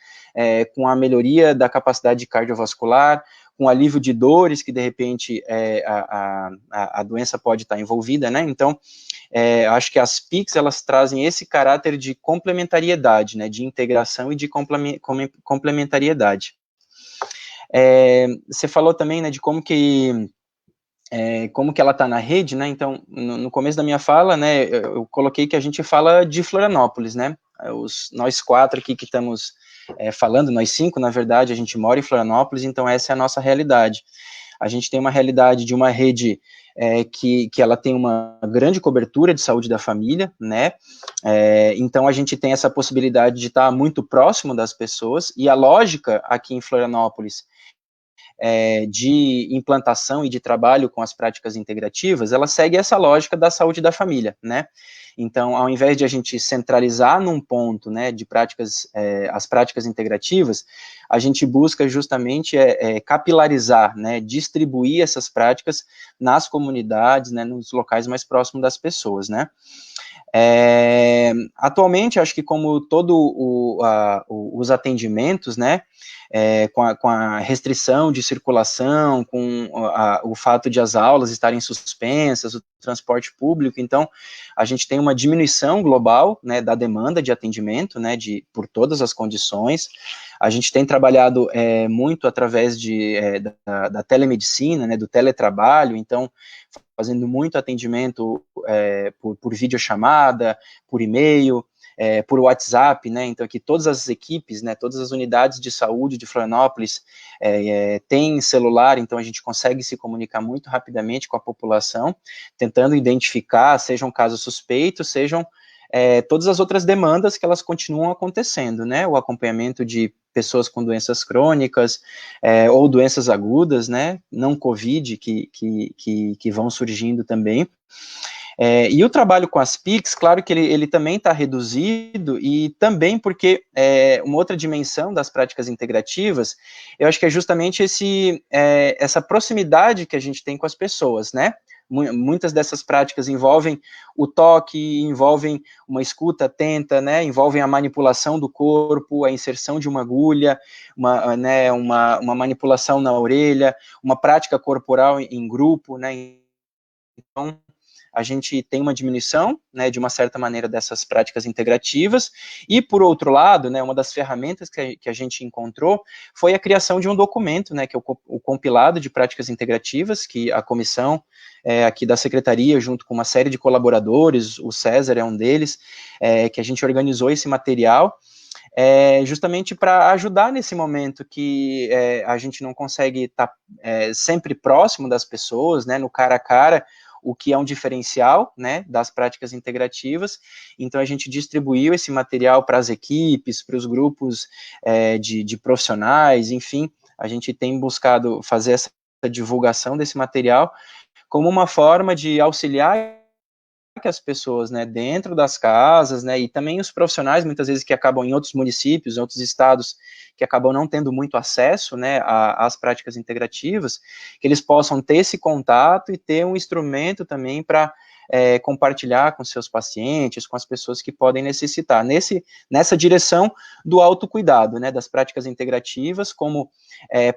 Speaker 3: com a melhoria da capacidade cardiovascular, com alívio de dores que de repente a doença pode estar envolvida, né, então acho que as PICs, elas trazem esse caráter de complementariedade, né, de integração e de complementariedade. Você falou também, né, de como que ela está na rede, né, então, no começo da minha fala, né, eu coloquei que a gente fala de Florianópolis, né, nós 4 aqui que estamos falando, nós 5, na verdade, a gente mora em Florianópolis, então essa é a nossa realidade. A gente tem uma realidade de uma rede que ela tem uma grande cobertura de saúde da família, né, então a gente tem essa possibilidade de estar muito próximo das pessoas, e a lógica aqui em Florianópolis de implantação e de trabalho com as práticas integrativas, ela segue essa lógica da saúde da família, né, então ao invés de a gente centralizar num ponto, né, de práticas, as práticas integrativas, a gente busca justamente capilarizar, né, distribuir essas práticas nas comunidades, né, nos locais mais próximos das pessoas, né. Atualmente, acho que como todos os atendimentos, né, com a restrição de circulação, com o fato de as aulas estarem suspensas, o transporte público, então, a gente tem uma diminuição global, né, da demanda de atendimento, né, por todas as condições. A gente tem trabalhado muito através da telemedicina, né, do teletrabalho, então, fazendo muito atendimento por videochamada, por e-mail, por WhatsApp, né, então aqui todas as equipes, né, todas as unidades de saúde de Florianópolis têm celular, então a gente consegue se comunicar muito rapidamente com a população, tentando identificar, sejam casos suspeitos, sejam todas as outras demandas que elas continuam acontecendo, né, o acompanhamento de pessoas com doenças crônicas, ou doenças agudas, né, não Covid, que vão surgindo também. E o trabalho com as PICs, claro que ele também está reduzido, e também porque uma outra dimensão das práticas integrativas, eu acho que é justamente essa proximidade que a gente tem com as pessoas, né? Muitas dessas práticas envolvem o toque, envolvem uma escuta atenta, né, envolvem a manipulação do corpo, a inserção de uma agulha, uma manipulação na orelha, uma prática corporal em grupo, né. Então, a gente tem uma diminuição, né, de uma certa maneira, dessas práticas integrativas, e, por outro lado, né, uma das ferramentas que a gente encontrou foi a criação de um documento, né, que é o compilado de práticas integrativas, que a comissão aqui da secretaria, junto com uma série de colaboradores, o César é um deles, que a gente organizou esse material, justamente para ajudar nesse momento que a gente não consegue estar sempre próximo das pessoas, né, no cara a cara, o que é um diferencial, né, das práticas integrativas. Então a gente distribuiu esse material para as equipes, para os grupos de profissionais, enfim, a gente tem buscado fazer essa divulgação desse material como uma forma de auxiliar que as pessoas, né, dentro das casas, né, e também os profissionais, muitas vezes, que acabam em outros municípios, em outros estados, que acabam não tendo muito acesso, né, às práticas integrativas, que eles possam ter esse contato e ter um instrumento também para compartilhar com seus pacientes, com as pessoas que podem necessitar, nessa direção do autocuidado, né, das práticas integrativas, como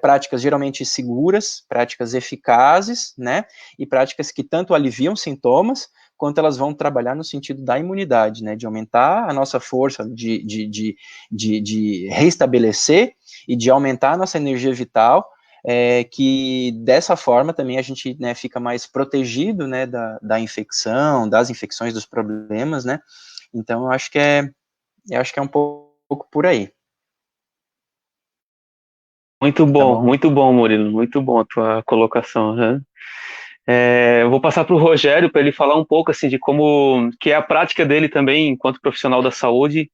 Speaker 3: práticas geralmente seguras, práticas eficazes, né, e práticas que tanto aliviam sintomas, quanto elas vão trabalhar no sentido da imunidade, né, de aumentar a nossa força, de reestabelecer e de aumentar a nossa energia vital, que dessa forma também a gente, né, fica mais protegido, né, da infecção, das infecções, dos problemas, né, então eu acho que é um pouco por aí.
Speaker 2: Muito bom, Murilo, muito bom a tua colocação, né? Eu vou passar para o Rogério para ele falar um pouco assim de como que é a prática dele também enquanto profissional da saúde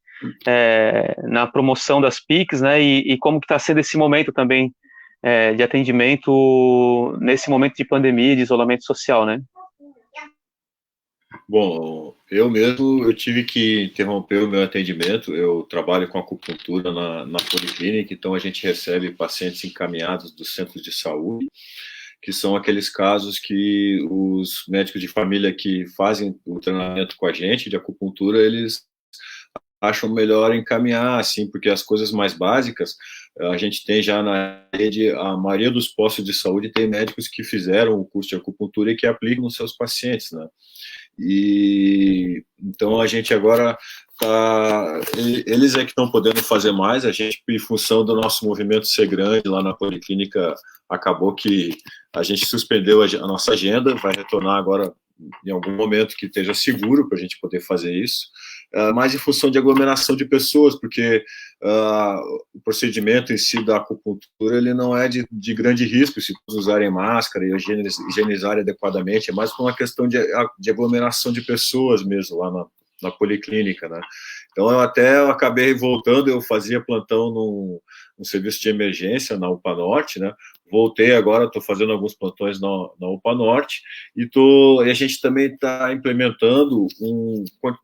Speaker 2: na promoção das PICs, né? E como que está sendo esse momento também de atendimento nesse momento de pandemia, de isolamento social, né?
Speaker 1: Bom, eu tive que interromper o meu atendimento. Eu trabalho com acupuntura na policlínica, então a gente recebe pacientes encaminhados dos centros de saúde, que são aqueles casos que os médicos de família que fazem o treinamento com a gente de acupuntura, eles acham melhor encaminhar, assim, porque as coisas mais básicas, a gente tem já na rede, a maioria dos postos de saúde tem médicos que fizeram o curso de acupuntura e que aplicam nos seus pacientes, né? E então a gente agora eles é que estão podendo fazer mais. A gente, em função do nosso movimento ser grande lá na policlínica, acabou que a gente suspendeu a nossa agenda, vai retornar agora em algum momento que esteja seguro para a gente poder fazer isso, mas em função de aglomeração de pessoas, porque o procedimento em si da acupuntura ele não é de grande risco se usarem máscara e higienizarem adequadamente, é mais por uma questão de aglomeração de pessoas mesmo lá na policlínica, né? Então eu acabei voltando, eu fazia plantão num serviço de emergência na UPA Norte, né? Voltei agora, estou fazendo alguns plantões na UPA Norte e a gente também está implementando,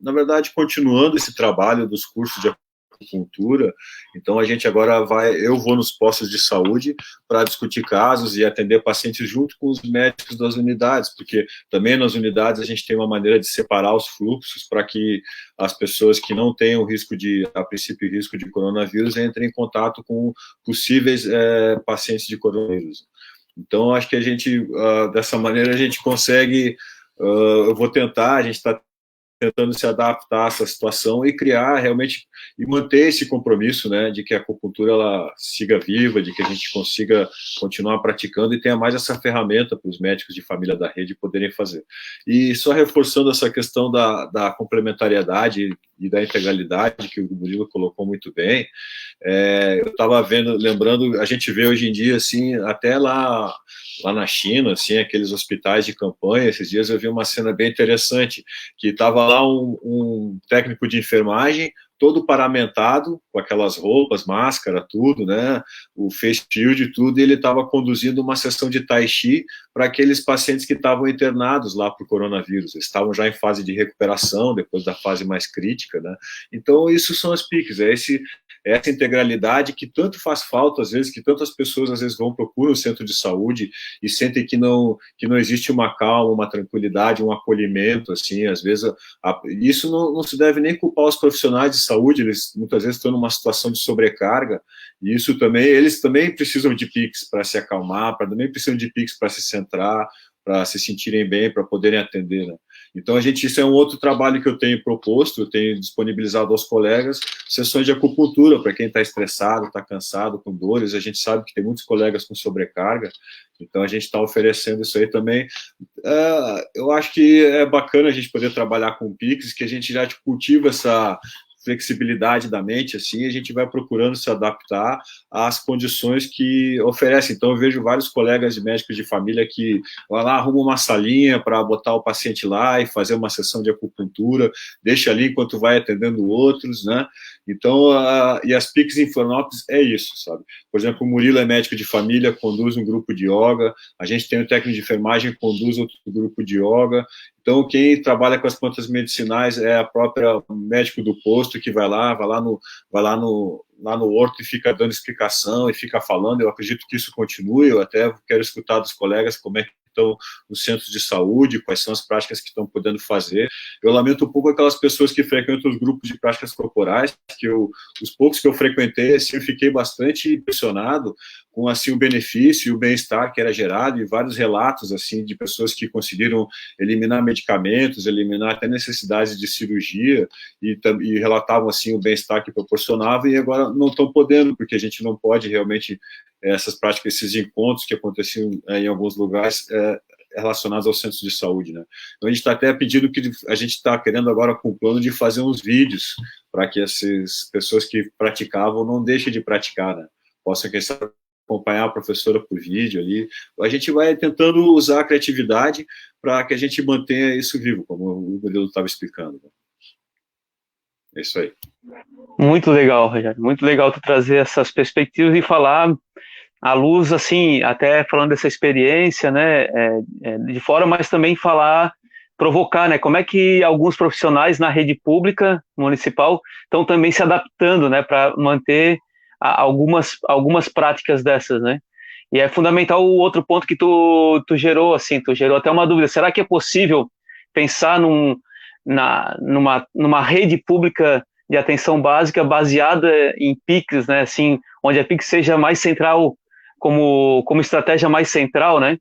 Speaker 1: na verdade, continuando esse trabalho dos cursos de acupuntura. Então a gente agora eu vou nos postos de saúde para discutir casos e atender pacientes junto com os médicos das unidades, porque também nas unidades a gente tem uma maneira de separar os fluxos para que as pessoas que não tenham a princípio risco de coronavírus entrem em contato com possíveis pacientes de coronavírus. Então acho que a gente dessa maneira a gente consegue, eu vou tentar, a gente está tentando se adaptar a essa situação e criar realmente, e manter esse compromisso, né, de que a acupuntura ela siga viva, de que a gente consiga continuar praticando e tenha mais essa ferramenta para os médicos de família da rede poderem fazer. E só reforçando essa questão da complementariedade e da integralidade, que o Murilo colocou muito bem, eu estava lembrando, a gente vê hoje em dia, assim, até lá na China, assim, aqueles hospitais de campanha. Esses dias eu vi uma cena bem interessante, que estava lá um técnico de enfermagem todo paramentado, com aquelas roupas, máscara, tudo, né, o face shield e tudo, e ele estava conduzindo uma sessão de tai chi para aqueles pacientes que estavam internados lá por coronavírus, eles estavam já em fase de recuperação, depois da fase mais crítica, né, então isso são as PICs, essa integralidade que tanto faz falta, às vezes, que tantas pessoas, às vezes, procuram o centro de saúde e sentem que não existe uma calma, uma tranquilidade, um acolhimento, assim, às vezes, isso não se deve nem culpar os profissionais de saúde, eles muitas vezes estão numa situação de sobrecarga, e isso também, eles também precisam de PICs para se acalmar, também precisam de PICs para se centrar, para se sentirem bem, para poderem atender, né? Então, isso é um outro trabalho que eu tenho proposto, eu tenho disponibilizado aos colegas, sessões de acupuntura, para quem está estressado, está cansado, com dores, a gente sabe que tem muitos colegas com sobrecarga, então a gente está oferecendo isso aí também. Eu acho que é bacana a gente poder trabalhar com PICs, que a gente já cultiva essa flexibilidade da mente, assim, a gente vai procurando se adaptar às condições que oferecem. Então, eu vejo vários colegas de médicos de família que vai lá, arruma uma salinha para botar o paciente lá e fazer uma sessão de acupuntura, deixa ali enquanto vai atendendo outros, né? Então, e as PICs em Florianópolis é isso, sabe? Por exemplo, o Murilo é médico de família, conduz um grupo de yoga, a gente tem um técnico de enfermagem, conduz outro grupo de yoga. Então, quem trabalha com as plantas medicinais é a própria médico do posto que vai lá no horto e fica dando explicação e fica falando. Eu acredito que isso continue. Eu até quero escutar dos colegas como é que estão nos centros de saúde, quais são as práticas que estão podendo fazer. Eu lamento um pouco aquelas pessoas que frequentam os grupos de práticas corporais, que os poucos que eu frequentei, assim, eu fiquei bastante impressionado com, assim, o benefício e o bem-estar que era gerado, e vários relatos, assim, de pessoas que conseguiram eliminar medicamentos, eliminar até necessidades de cirurgia, e relatavam, assim, o bem-estar que proporcionava, e agora não estão podendo, porque a gente não pode realmente essas práticas, esses encontros que aconteciam em alguns lugares relacionados aos centros de saúde, né? Então, a gente está até pedindo que a gente está querendo agora com o plano de fazer uns vídeos para que essas pessoas que praticavam não deixem de praticar, né? Possam, quem sabe, acompanhar a professora por vídeo ali. A gente vai tentando usar a criatividade para que a gente mantenha isso vivo, como o Murilo estava explicando, né? É isso aí.
Speaker 2: Muito legal, Rogério. Muito legal tu trazer essas perspectivas e falar à luz, assim, até falando dessa experiência, né, de fora, mas também provocar, né, como é que alguns profissionais na rede pública municipal estão também se adaptando, né, para manter algumas práticas dessas, né. E é fundamental o outro ponto que tu gerou, assim, tu gerou até uma dúvida, será que é possível pensar numa rede pública de atenção básica baseada em PICs, né, assim, onde a PIC seja mais central, como estratégia mais central, né,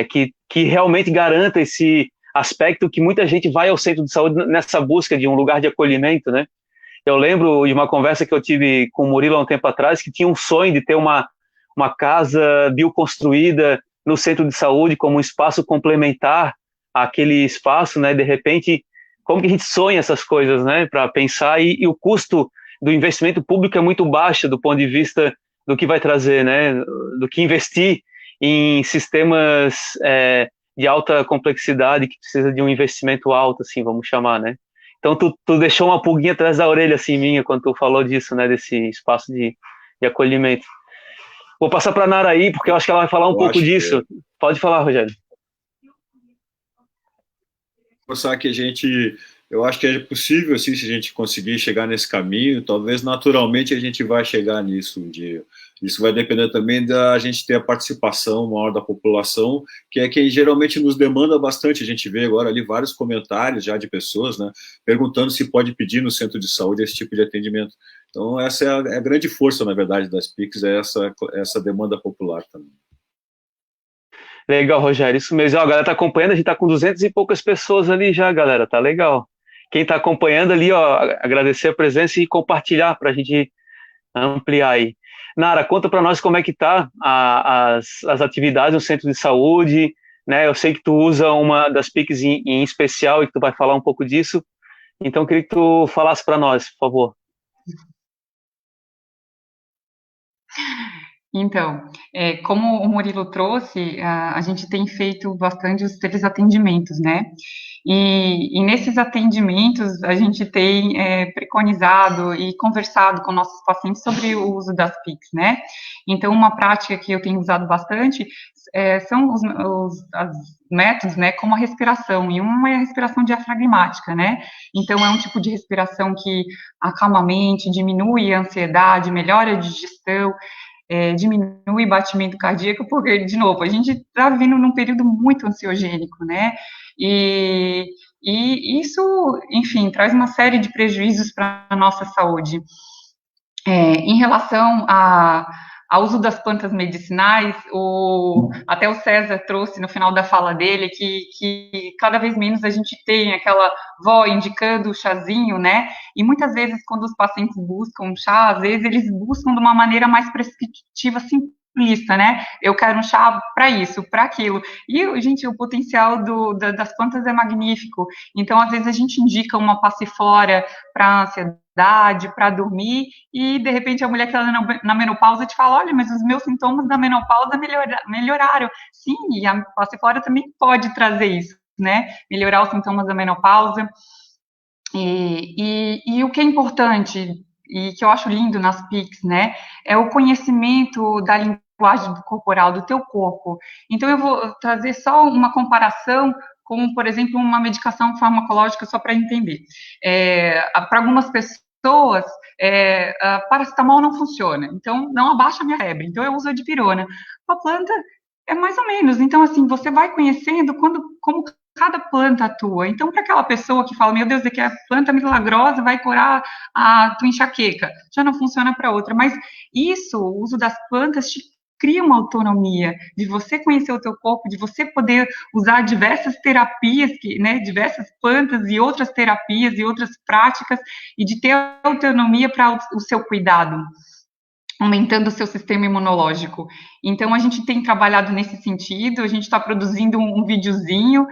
Speaker 2: que realmente garanta esse aspecto que muita gente vai ao centro de saúde nessa busca de um lugar de acolhimento, né. Eu lembro de uma conversa que eu tive com o Murilo há um tempo atrás, que tinha um sonho de ter uma casa bioconstruída no centro de saúde como um espaço complementar àquele espaço, né, de repente, como que a gente sonha essas coisas, né, para pensar, e o custo do investimento público é muito baixo do ponto de vista do que vai trazer, né, do que investir em sistemas de alta complexidade que precisa de um investimento alto, assim, vamos chamar, né. Então, tu deixou uma pulguinha atrás da orelha, assim, minha, quando tu falou disso, né, desse espaço de acolhimento. Vou passar para a Nara aí, porque eu acho que ela vai falar um pouco disso. Pode falar, Rogério.
Speaker 1: Forçar que eu acho que é possível, assim, se a gente conseguir chegar nesse caminho, talvez naturalmente a gente vai chegar nisso um dia. Isso vai depender também da gente ter a participação maior da população, que é quem geralmente nos demanda bastante. A gente vê agora ali vários comentários já de pessoas, né, perguntando se pode pedir no centro de saúde esse tipo de atendimento. Então, essa é a grande força, na verdade, das PICs, é essa demanda popular também.
Speaker 2: Legal, Rogério, isso mesmo. Ó, a galera tá acompanhando, a gente tá com 200 e poucas pessoas ali já, galera, tá legal. Quem tá acompanhando ali, ó, agradecer a presença e compartilhar para a gente ampliar aí. Nara, conta para nós como é que tá as atividades no centro de saúde, né? Eu sei que tu usa uma das PICs em especial e que tu vai falar um pouco disso, então eu queria que tu falasse para nós, por favor.
Speaker 4: Então, como o Murilo trouxe, a gente tem feito bastante os teleatendimentos, né? E nesses atendimentos a gente tem preconizado e conversado com nossos pacientes sobre o uso das PICs, né? Então, uma prática que eu tenho usado bastante são os métodos, né, como a respiração, e uma é a respiração diafragmática, né? Então, é um tipo de respiração que acalma a mente, diminui a ansiedade, melhora a digestão, diminui o batimento cardíaco, porque, de novo, a gente está vivendo num período muito ansiogênico, né? E isso, enfim, traz uma série de prejuízos para a nossa saúde. Em relação ao uso das plantas medicinais, até o César trouxe no final da fala dele que cada vez menos a gente tem aquela vó indicando o chazinho, né? E muitas vezes, quando os pacientes buscam chá, às vezes eles buscam de uma maneira mais prescritiva, simplista, né? Eu quero um chá para isso, para aquilo. E, gente, o potencial das plantas é magnífico. Então, às vezes, a gente indica uma passiflora para ansiedade, para dormir, e de repente a mulher que está na menopausa te fala, olha, mas os meus sintomas da menopausa melhoraram. Sim, e a passiflora também pode trazer isso, né? Melhorar os sintomas da menopausa. E o que é importante, e que eu acho lindo nas PICs, né, é o conhecimento da linguagem corporal do teu corpo. Então, eu vou trazer só uma comparação com, por exemplo, uma medicação farmacológica, só para entender. Para algumas pessoas, paracetamol não funciona, então não abaixa a minha febre, então eu uso a dipirona. A planta é mais ou menos, então, assim, você vai conhecendo como cada planta atua. Então, para aquela pessoa que fala, meu Deus, é que a planta milagrosa vai curar a tua enxaqueca, já não funciona para outra. Mas isso, o uso das plantas, te cria uma autonomia de você conhecer o teu corpo, de você poder usar diversas terapias, né, diversas plantas e outras terapias e outras práticas, e de ter autonomia para o seu cuidado, aumentando o seu sistema imunológico. Então, a gente tem trabalhado nesse sentido, a gente está produzindo um videozinho,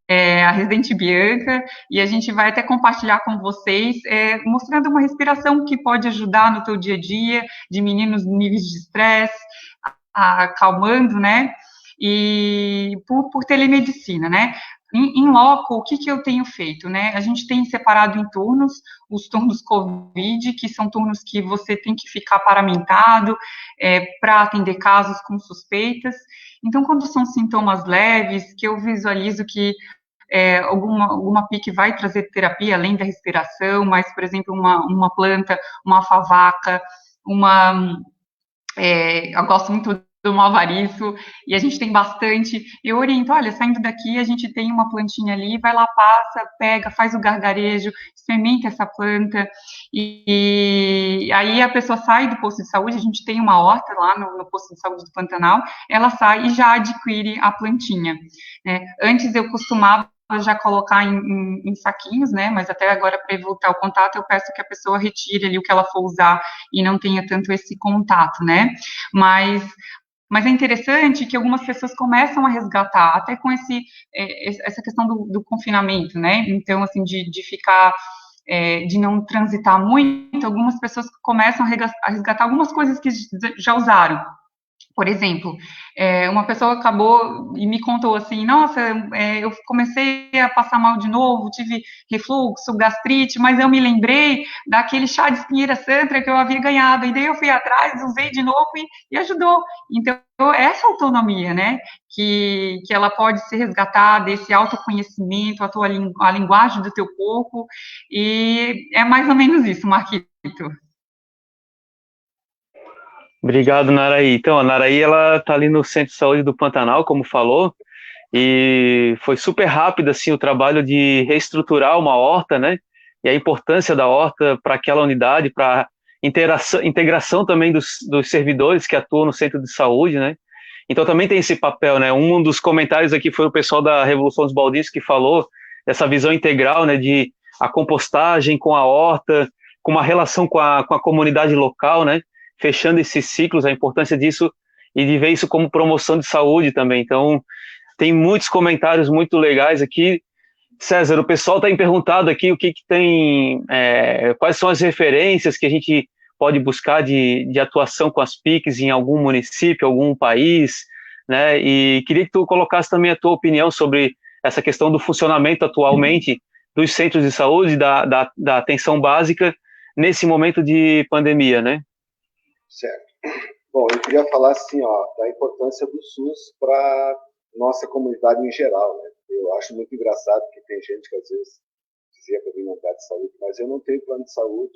Speaker 4: a Residente Bianca, e a gente vai até compartilhar com vocês, mostrando uma respiração que pode ajudar no teu dia a dia, diminuindo os níveis de estresse, acalmando, né, e por telemedicina, né. Em loco, o que eu tenho feito, né? A gente tem separado em turnos, os turnos COVID, que são turnos que você tem que ficar paramentado para atender casos com suspeitas. Então, quando são sintomas leves, que eu visualizo que alguma PIC vai trazer terapia além da respiração, mas, por exemplo, uma planta, uma favaca, eu gosto muito do malvariço, e a gente tem bastante, eu oriento, olha, saindo daqui, a gente tem uma plantinha ali, vai lá, passa, pega, faz o gargarejo, experimenta essa planta, e aí a pessoa sai do posto de saúde, a gente tem uma horta lá no posto de saúde do Pantanal, ela sai e já adquire a plantinha, né? Antes eu costumava já colocar em saquinhos, né, mas até agora, para evitar o contato, eu peço que a pessoa retire ali o que ela for usar e não tenha tanto esse contato, né, mas é interessante que algumas pessoas começam a resgatar, até com essa questão do confinamento, né, então, assim, de ficar, de não transitar muito, algumas pessoas começam a resgatar algumas coisas que já usaram. Por exemplo, uma pessoa acabou e me contou assim, nossa, eu comecei a passar mal de novo, tive refluxo, gastrite, mas eu me lembrei daquele chá de espinheira santa que eu havia ganhado, e daí eu fui atrás, usei de novo e ajudou. Então, essa autonomia, né, que ela pode ser resgatada, esse autoconhecimento, a linguagem do teu corpo, e é mais ou menos isso, Marquito.
Speaker 2: Obrigado, Naraí. Então, a Naraí, ela tá ali no Centro de Saúde do Pantanal, como falou, e foi super rápido, assim, o trabalho de reestruturar uma horta, né, e a importância da horta para aquela unidade, para integração também dos servidores que atuam no centro de saúde, né. Então, também tem esse papel, né. Um dos comentários aqui foi o pessoal da Revolução dos Baldios que falou dessa visão integral, né, de a compostagem com a horta, com uma relação com a comunidade local, né, fechando esses ciclos, a importância disso e de ver isso como promoção de saúde também. Então, tem muitos comentários muito legais aqui. César, o pessoal está me perguntando aqui o que tem, quais são as referências que a gente pode buscar de atuação com as PICs em algum município, algum país, né? E queria que tu colocasse também a tua opinião sobre essa questão do funcionamento atualmente dos centros de saúde, da atenção básica nesse momento de pandemia, né?
Speaker 5: Certo. Bom, eu queria falar assim, da importância do SUS para nossa comunidade em geral, né? Eu acho muito engraçado que tem gente que às vezes dizia para mim não dá de saúde, mas eu não tenho plano de saúde.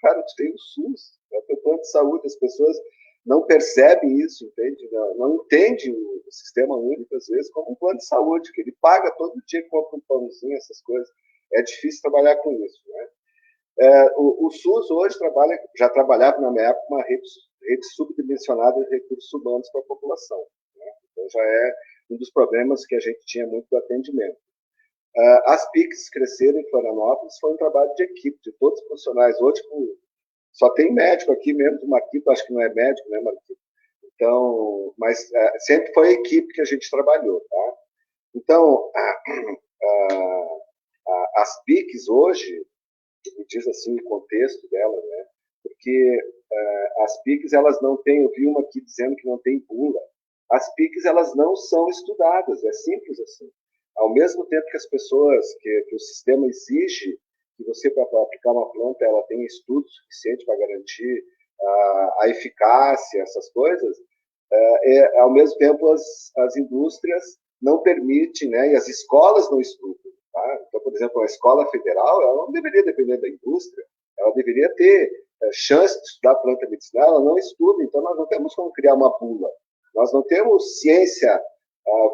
Speaker 5: Cara, tu tem o SUS, é o teu plano de saúde. As pessoas não percebem isso, entende? Não entendem o sistema único, às vezes, como um plano de saúde, que ele paga todo dia, compra um pãozinho, essas coisas. É difícil trabalhar com isso, né? O SUS hoje já trabalhava na minha época uma rede subdimensionada de recursos humanos para a população, né? Então já é um dos problemas que a gente tinha muito do atendimento. As PICs cresceram em Florianópolis, foi um trabalho de equipe, de todos os profissionais. Hoje, só tem médico aqui mesmo, o Marquito acho que não é médico, né, Marquito? Então, mas sempre foi a equipe que a gente trabalhou, tá? Então, as PICs hoje, me diz assim o contexto dela, né? Porque as PICs, elas não têm, eu vi uma aqui dizendo que não tem bula. As PICs, elas não são estudadas, é simples assim. Ao mesmo tempo que as pessoas, que o sistema exige que você, para aplicar uma planta, ela tenha estudo suficiente para garantir a eficácia, essas coisas, ao mesmo tempo as indústrias não permitem, né, e as escolas não estudam. Tá? Então, por exemplo, a escola federal, ela não deveria depender da indústria, ela deveria ter chance de estudar planta medicinal, ela não estuda, então nós não temos como criar uma bula. Nós não temos ciência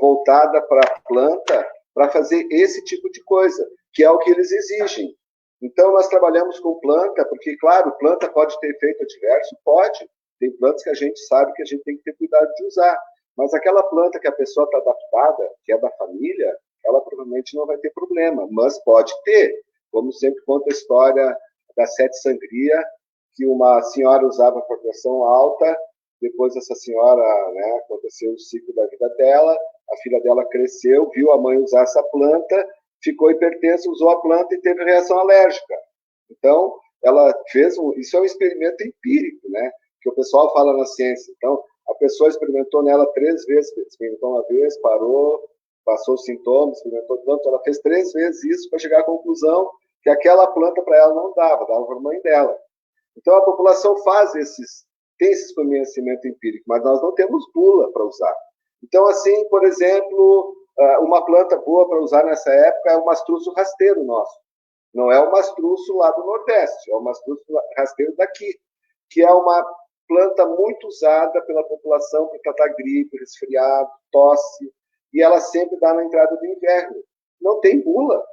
Speaker 5: voltada para a planta para fazer esse tipo de coisa, que é o que eles exigem. Então, nós trabalhamos com planta, porque, claro, planta pode ter efeito adverso? Pode. Tem plantas que a gente sabe que a gente tem que ter cuidado de usar. Mas aquela planta que a pessoa está adaptada, que é da família, ela provavelmente não vai ter problema, mas pode ter. Como sempre conta a história da Sete Sangria, que uma senhora usava for pressão alta, depois essa senhora, né, aconteceu o ciclo da vida dela, a filha dela cresceu, viu a mãe usar essa planta, ficou hipertensa, usou a planta e teve reação alérgica. Então, ela fez isso é um experimento empírico, né, que o pessoal fala na ciência. Então, a pessoa experimentou nela 3 vezes, experimentou uma vez, parou, passou os sintomas, experimentou tanto, ela fez 3 vezes isso para chegar à conclusão que aquela planta para ela não dava para a mãe dela. Então, a população tem esse conhecimento empírico, mas nós não temos bula para usar. Então, assim, por exemplo, uma planta boa para usar nessa época é o mastruço rasteiro nosso. Não é o mastruço lá do Nordeste, é o mastruço rasteiro daqui, que é uma planta muito usada pela população para tratar gripe, resfriado, tosse, e ela sempre dá na entrada do inverno. Não tem bula,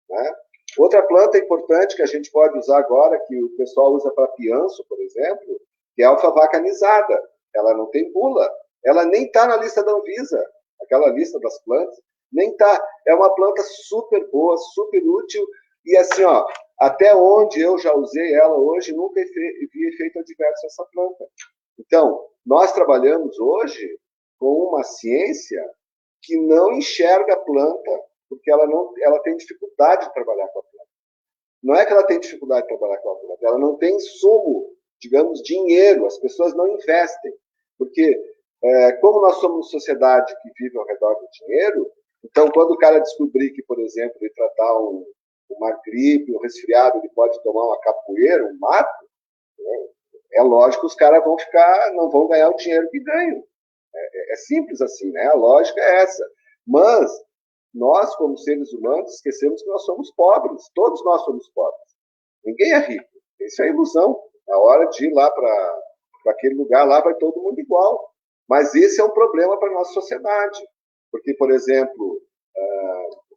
Speaker 5: né? Outra planta importante que a gente pode usar agora, que o pessoal usa para pianço, por exemplo, que é a alfavaca anisada. Ela não tem bula. Ela nem está na lista da Anvisa, aquela lista das plantas, nem está. É uma planta super boa, super útil, e assim, até onde eu já usei ela hoje, nunca vi efeito adverso essa planta. Então, nós trabalhamos hoje com uma ciência que não enxerga a planta, porque ela tem dificuldade de trabalhar com a planta. Não é que ela tem dificuldade de trabalhar com a planta, ela não tem insumo, digamos, dinheiro, as pessoas não investem, porque como nós somos uma sociedade que vive ao redor do dinheiro, então quando o cara descobrir que, por exemplo, ele tratar uma gripe, um resfriado, ele pode tomar uma capoeira, um mato, né? É lógico que os caras não vão ganhar o dinheiro que ganham. É simples assim, né? A lógica é essa. Mas nós, como seres humanos, esquecemos que nós somos pobres. Todos nós somos pobres. Ninguém é rico. Isso é ilusão. Na hora de ir lá para aquele lugar, lá vai todo mundo igual. Mas esse é um problema para a nossa sociedade. Porque, por exemplo,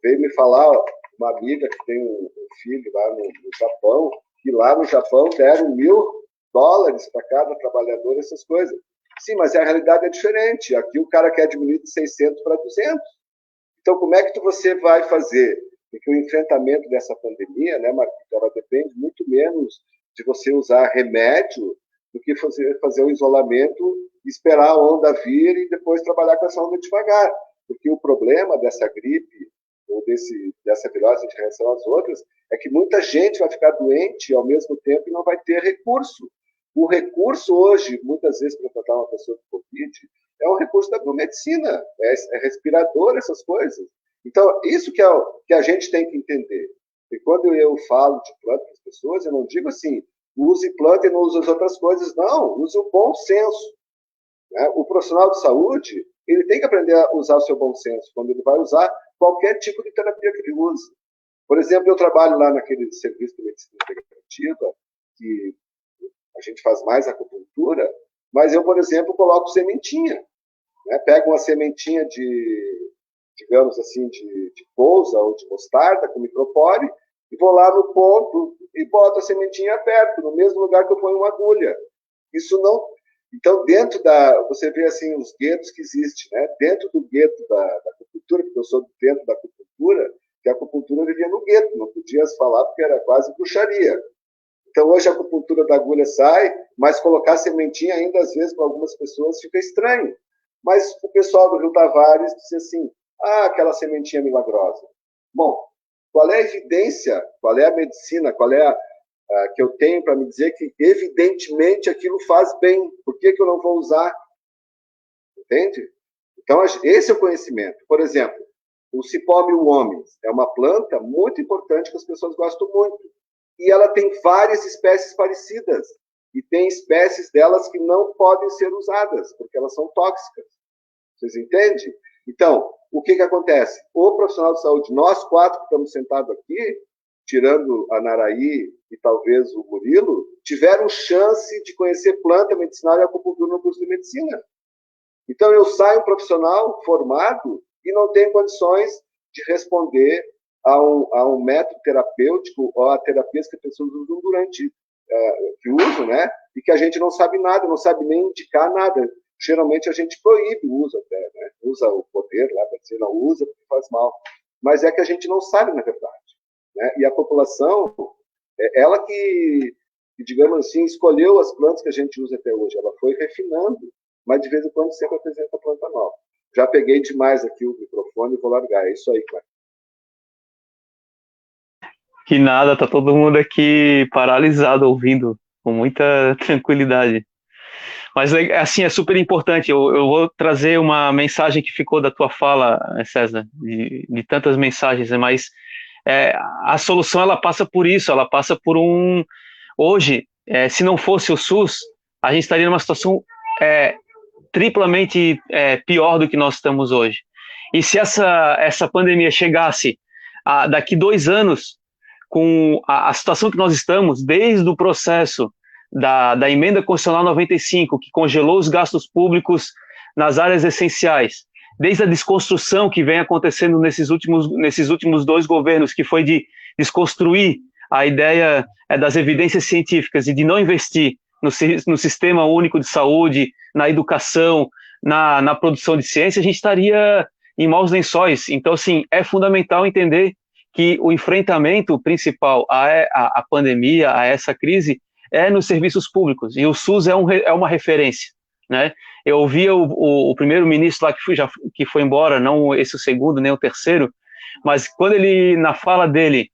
Speaker 5: veio me falar uma amiga que tem um filho lá no Japão, que lá no Japão deram $1.000 para cada trabalhador, essas coisas. Sim, mas a realidade é diferente. Aqui o cara quer diminuir de 600 para 200. Então, como é que você vai fazer? Porque o enfrentamento dessa pandemia, né, Marquinhos, ela depende muito menos de você usar remédio do que fazer o isolamento, esperar a onda vir e depois trabalhar com essa onda devagar. Porque o problema dessa gripe ou dessa virose em relação às outras é que muita gente vai ficar doente ao mesmo tempo e não vai ter recurso. O recurso hoje, muitas vezes, para tratar uma pessoa com Covid, é um recurso da biomedicina, é respirador, essas coisas. Então, isso que a gente tem que entender. E quando eu falo de planta para as pessoas, eu não digo assim, use planta e não use as outras coisas, não, use o bom senso. Né? O profissional de saúde, ele tem que aprender a usar o seu bom senso, quando ele vai usar qualquer tipo de terapia que ele use. Por exemplo, eu trabalho lá naquele serviço de medicina integrativa, que a gente faz mais acupuntura, mas eu, por exemplo, coloco sementinha. Né? Pego uma sementinha de, digamos assim, de couza ou de mostarda com micropore e vou lá no ponto e boto a sementinha perto, no mesmo lugar que eu ponho uma agulha. Isso não... Então, dentro da... Você vê, assim, os guetos que existem, né? Dentro do gueto da acupuntura, porque eu sou dentro da acupuntura, que a acupuntura vivia no gueto, não podia falar porque era quase bruxaria. Então, hoje a acupuntura da agulha sai, mas colocar sementinha ainda, às vezes, para algumas pessoas fica estranho. Mas o pessoal do Rio Tavares disse assim, aquela sementinha milagrosa. Bom, qual é a evidência, qual é a medicina, qual é a que eu tenho para me dizer que, evidentemente, aquilo faz bem? Por que eu não vou usar? Entende? Então, esse é o conhecimento. Por exemplo, o cipó mil homens é uma planta muito importante que as pessoas gostam muito. E ela tem várias espécies parecidas. E tem espécies delas que não podem ser usadas, porque elas são tóxicas. Vocês entendem? Então, o que acontece? O profissional de saúde, nós 4 que estamos sentados aqui, tirando a Naraí e talvez o Murilo, tiveram chance de conhecer planta medicinal e acupuntura no curso de medicina. Então, eu saio um profissional formado e não tenho condições de responder a um método terapêutico ou a terapias que as pessoas usam durante, que usam, né? E que a gente não sabe nada, não sabe nem indicar nada. Geralmente a gente proíbe o uso até, né? Usa o poder lá para dizer não usa porque faz mal. Mas é que a gente não sabe, na verdade. Né? E a população, ela que, digamos assim, escolheu as plantas que a gente usa até hoje. Ela foi refinando, mas de vez em quando sempre apresenta planta nova. Já peguei demais aqui o microfone e vou largar. É isso aí, Cláudio.
Speaker 2: Que nada, tá todo mundo aqui paralisado ouvindo, com muita tranquilidade. Mas, assim, é super importante. Eu vou trazer uma mensagem que ficou da tua fala, César, de tantas mensagens, mas a solução, ela passa por isso, ela passa por Hoje, se não fosse o SUS, a gente estaria numa situação triplamente pior do que nós estamos hoje. E se essa pandemia chegasse daqui 2 anos, com a situação que nós estamos, desde o processo da emenda constitucional 95, que congelou os gastos públicos nas áreas essenciais, desde a desconstrução que vem acontecendo nesses últimos 2 governos, que foi de desconstruir a ideia das evidências científicas e de não investir no sistema único de saúde, na educação, na produção de ciência, a gente estaria em maus lençóis. Então, assim, é fundamental entender que o enfrentamento principal à pandemia, a essa crise, é nos serviços públicos, e o SUS é uma referência, né? Eu ouvia o primeiro-ministro lá que foi embora, não esse o segundo, nem o terceiro, mas quando ele, na fala dele,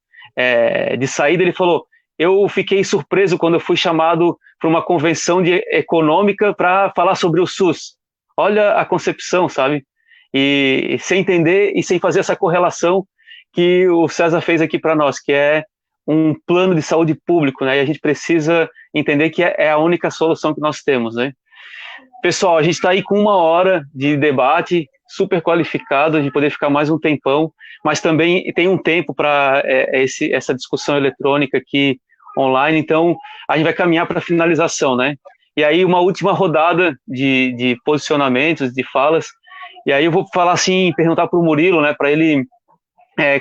Speaker 2: de saída, ele falou, eu fiquei surpreso quando eu fui chamado para uma convenção econômica para falar sobre o SUS. Olha a concepção, sabe? E sem entender e sem fazer essa correlação que o César fez aqui para nós, que é um plano de saúde público, né? E a gente precisa entender que é a única solução que nós temos, né? Pessoal, a gente está aí com 1 hora de debate, super qualificado, de poder ficar mais um tempão, mas também tem um tempo para essa discussão eletrônica aqui online, então a gente vai caminhar para a finalização, né? E aí uma última rodada de posicionamentos, de falas, e aí eu vou falar assim, perguntar para o Murilo, né, para ele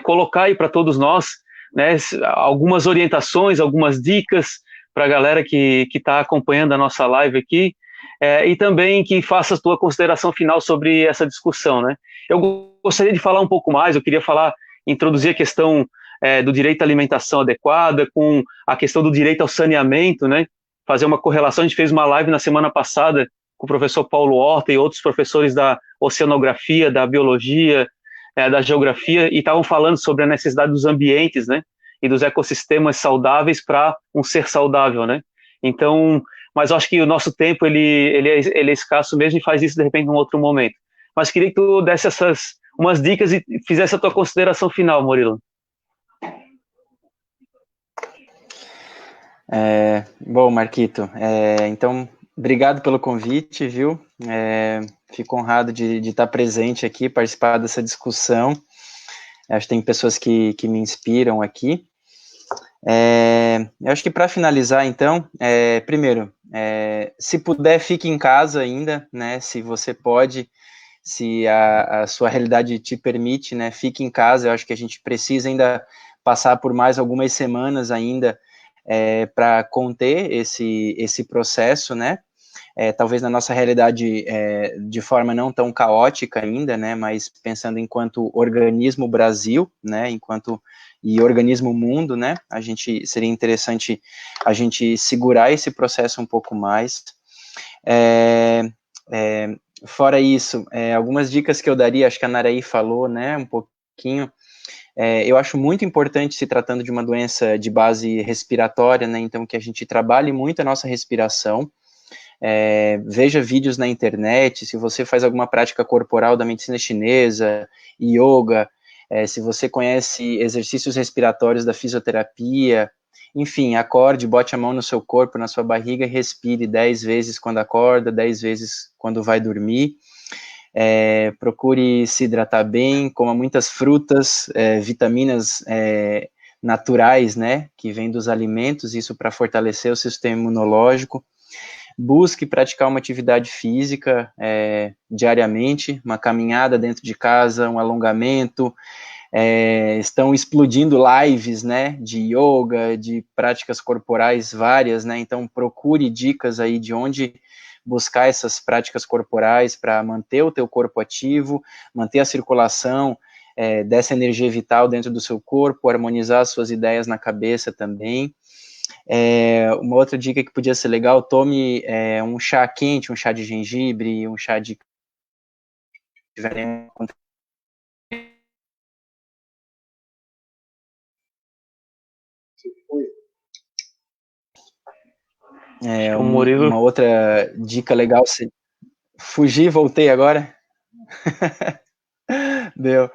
Speaker 2: colocar aí para todos nós, né, algumas orientações, algumas dicas para a galera que está acompanhando a nossa live aqui, e também que faça a tua consideração final sobre essa discussão, né? Eu gostaria de falar um pouco mais, eu queria introduzir a questão do direito à alimentação adequada, com a questão do direito ao saneamento, né? Fazer uma correlação, a gente fez uma live na semana passada com o professor Paulo Horta e outros professores da oceanografia, da biologia, da geografia, e estavam falando sobre a necessidade dos ambientes, né? E dos ecossistemas saudáveis para um ser saudável, né? Então, mas eu acho que o nosso tempo ele é escasso mesmo e faz isso de repente num outro momento. Mas queria que tu desse umas dicas e fizesse a tua consideração final, Murilo.
Speaker 3: Bom, Marquito, então, obrigado pelo convite, viu? Fico honrado de estar presente aqui, participar dessa discussão. Acho que tem pessoas que me inspiram aqui. Eu acho que para finalizar, então, primeiro, se puder, fique em casa ainda, né? Se você pode, se a sua realidade te permite, né? Fique em casa. Eu acho que a gente precisa ainda passar por mais algumas semanas ainda para conter esse processo, né? Talvez na nossa realidade de forma não tão caótica ainda, né? Mas pensando enquanto organismo Brasil, né? E organismo mundo, né? Seria interessante a gente segurar esse processo um pouco mais. Fora isso, algumas dicas que eu daria, acho que a Naraí falou, né? Um pouquinho. Eu acho muito importante, se tratando de uma doença de base respiratória, né, então que a gente trabalhe muito a nossa respiração, veja vídeos na internet, se você faz alguma prática corporal da medicina chinesa, yoga, se você conhece exercícios respiratórios da fisioterapia, enfim, acorde, bote a mão no seu corpo, na sua barriga e respire 10 vezes quando acorda, 10 vezes quando vai dormir. Procure se hidratar bem, coma muitas frutas, vitaminas naturais, né, que vêm dos alimentos, isso para fortalecer o sistema imunológico. Busque praticar uma atividade física diariamente, uma caminhada dentro de casa, um alongamento. Estão explodindo lives, né, de yoga, de práticas corporais várias, né, então procure dicas aí de onde buscar essas práticas corporais para manter o teu corpo ativo, manter a circulação dessa energia vital dentro do seu corpo, harmonizar as suas ideias na cabeça também. Uma outra dica que podia ser legal, tome um chá quente, um chá de gengibre, um chá de... Uma outra dica legal, se fugir, voltei agora. Deu.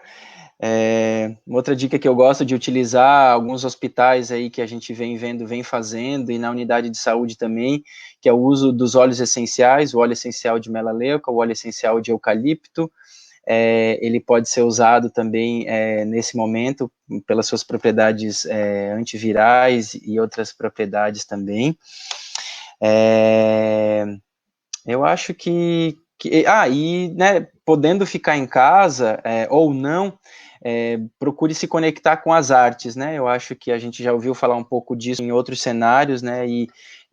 Speaker 3: Uma outra dica que eu gosto de utilizar, alguns hospitais aí que a gente vem fazendo, e na unidade de saúde também, que é o uso dos óleos essenciais, o óleo essencial de melaleuca, o óleo essencial de eucalipto. Ele pode ser usado também nesse momento pelas suas propriedades antivirais e outras propriedades também. Eu acho que né, podendo ficar em casa ou não, procure se conectar com as artes, né? Eu acho que a gente já ouviu falar um pouco disso em outros cenários, né? E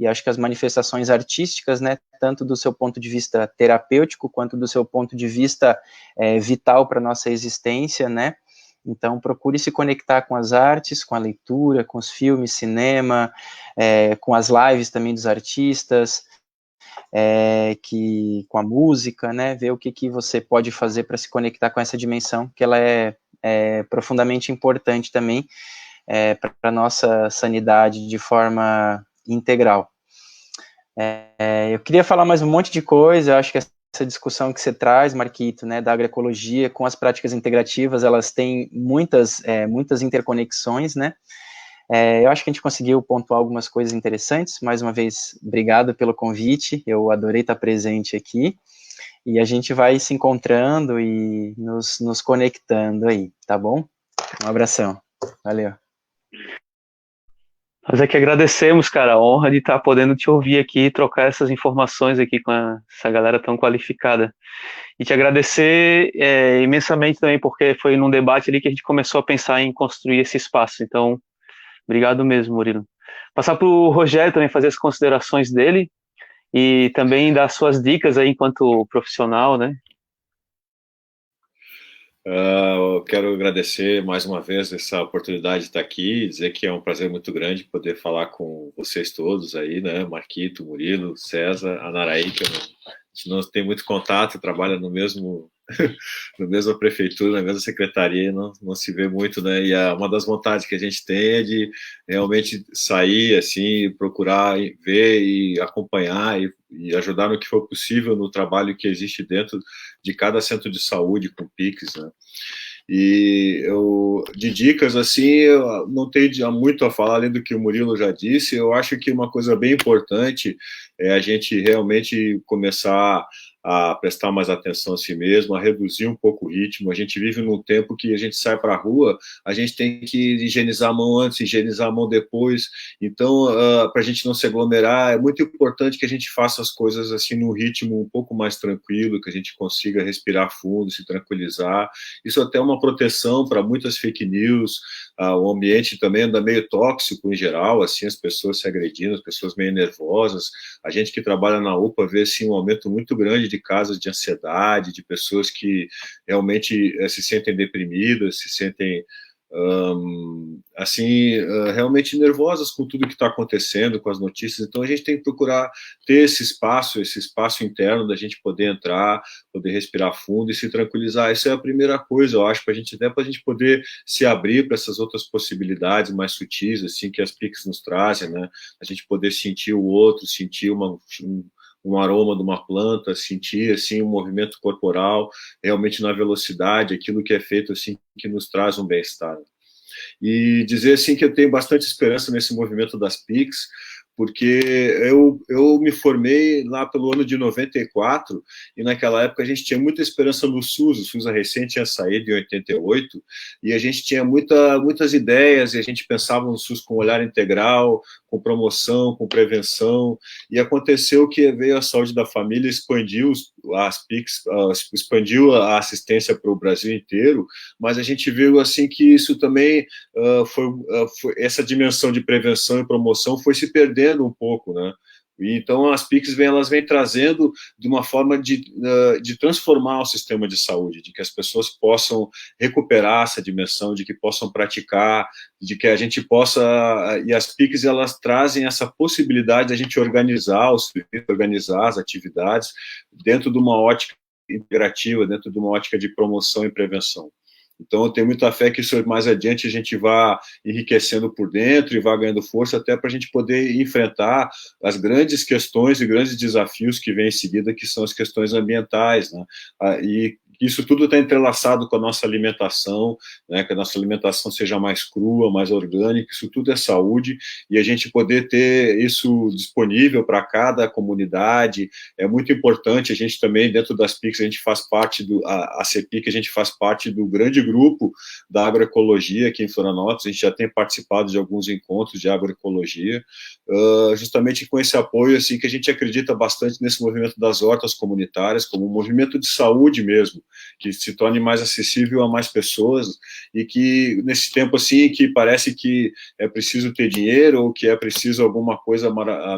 Speaker 3: acho que as manifestações artísticas, né, tanto do seu ponto de vista terapêutico quanto do seu ponto de vista vital para a nossa existência, né? Então, procure se conectar com as artes, com a leitura, com os filmes, cinema, com as lives também dos artistas, com a música, né? Ver o que você pode fazer para se conectar com essa dimensão, que ela é profundamente importante também para a nossa sanidade de forma integral. Eu queria falar mais um monte de coisa, eu acho que essa discussão que você traz, Marquito, né, da agroecologia com as práticas integrativas, elas têm muitas interconexões, né? Eu acho que a gente conseguiu pontuar algumas coisas interessantes. Mais uma vez, obrigado pelo convite, eu adorei estar presente aqui, e a gente vai se encontrando e nos conectando aí, tá bom? Um abração, valeu.
Speaker 2: Nós é que agradecemos, cara, a honra de estar podendo te ouvir aqui e trocar essas informações aqui com essa galera tão qualificada. E te agradecer imensamente também, porque foi num debate ali que a gente começou a pensar em construir esse espaço. Então, obrigado mesmo, Murilo. Passar para o Rogério também fazer as considerações dele e também dar suas dicas aí enquanto profissional, né?
Speaker 1: Eu quero agradecer mais uma vez essa oportunidade de estar aqui, dizer que é um prazer muito grande poder falar com vocês todos aí, né? Marquito, Murilo, César, a Naraí, que a gente não tem muito contato, trabalha no mesmo na mesma prefeitura, na mesma secretaria, não se vê muito, né? E uma das vontades que a gente tem é de realmente sair, assim, procurar ver e acompanhar e ajudar no que for possível no trabalho que existe dentro de cada centro de saúde com PICs, né? E de dicas, assim, eu não tenho muito a falar, além do que o Murilo já disse. Eu acho que uma coisa bem importante é a gente realmente começar a prestar mais atenção a si mesmo, a reduzir um pouco o ritmo. A gente vive num tempo que a gente sai para a rua, a gente tem que higienizar a mão antes, higienizar a mão depois. Então, para a gente não se aglomerar, é muito importante que a gente faça as coisas assim num ritmo um pouco mais tranquilo, que a gente consiga respirar fundo, se tranquilizar. Isso até é uma proteção para muitas fake news. O ambiente também anda meio tóxico em geral, assim, as pessoas se agredindo, as pessoas meio nervosas. A gente que trabalha na UPA vê assim, um aumento muito grande de casos de ansiedade, de pessoas que realmente se sentem deprimidas, se sentem assim, realmente nervosas com tudo que está acontecendo, com as notícias. Então a gente tem que procurar ter esse espaço interno da gente poder entrar, poder respirar fundo e se tranquilizar. Isso é a primeira coisa, eu acho, até para a gente poder se abrir para essas outras possibilidades mais sutis, assim, que as PICs nos trazem, né? A gente poder sentir o outro, sentir um aroma de uma planta, sentir assim um movimento corporal, realmente na velocidade, aquilo que é feito assim que nos traz um bem-estar. E dizer assim que eu tenho bastante esperança nesse movimento das PICs, porque eu me formei lá pelo ano de 94, e naquela época a gente tinha muita esperança no SUS. O SUS recente tinha saído em 88, e a gente tinha muitas ideias, e a gente pensava no SUS com olhar integral, com promoção, com prevenção, e aconteceu que veio a saúde da família, expandiu as PICs, expandiu a assistência para o Brasil inteiro, mas a gente viu assim que isso também foi essa dimensão de prevenção e promoção foi se perdendo um pouco, né? E então as PICs elas vêm trazendo de uma forma de transformar o sistema de saúde, de que as pessoas possam recuperar essa dimensão, de que possam praticar, de que a gente possa, e as PICs elas trazem essa possibilidade de a gente organizar as atividades dentro de uma ótica integrativa, dentro de uma ótica de promoção e prevenção. Então, eu tenho muita fé que isso mais adiante a gente vá enriquecendo por dentro e vá ganhando força até para a gente poder enfrentar as grandes questões e grandes desafios que vêm em seguida, que são as questões ambientais, né? E isso tudo está entrelaçado com a nossa alimentação, né, que a nossa alimentação seja mais crua, mais orgânica. Isso tudo é saúde, e a gente poder ter isso disponível para cada comunidade é muito importante. A gente também, dentro das PICs, a gente faz parte a CEPIC, a gente faz parte do grande grupo da agroecologia aqui em Florianópolis. A gente já tem participado de alguns encontros de agroecologia, justamente com esse apoio, assim, que a gente acredita bastante nesse movimento das hortas comunitárias, como um movimento de saúde mesmo, que se torne mais acessível a mais pessoas, e que nesse tempo assim que parece que é preciso ter dinheiro ou que é preciso alguma coisa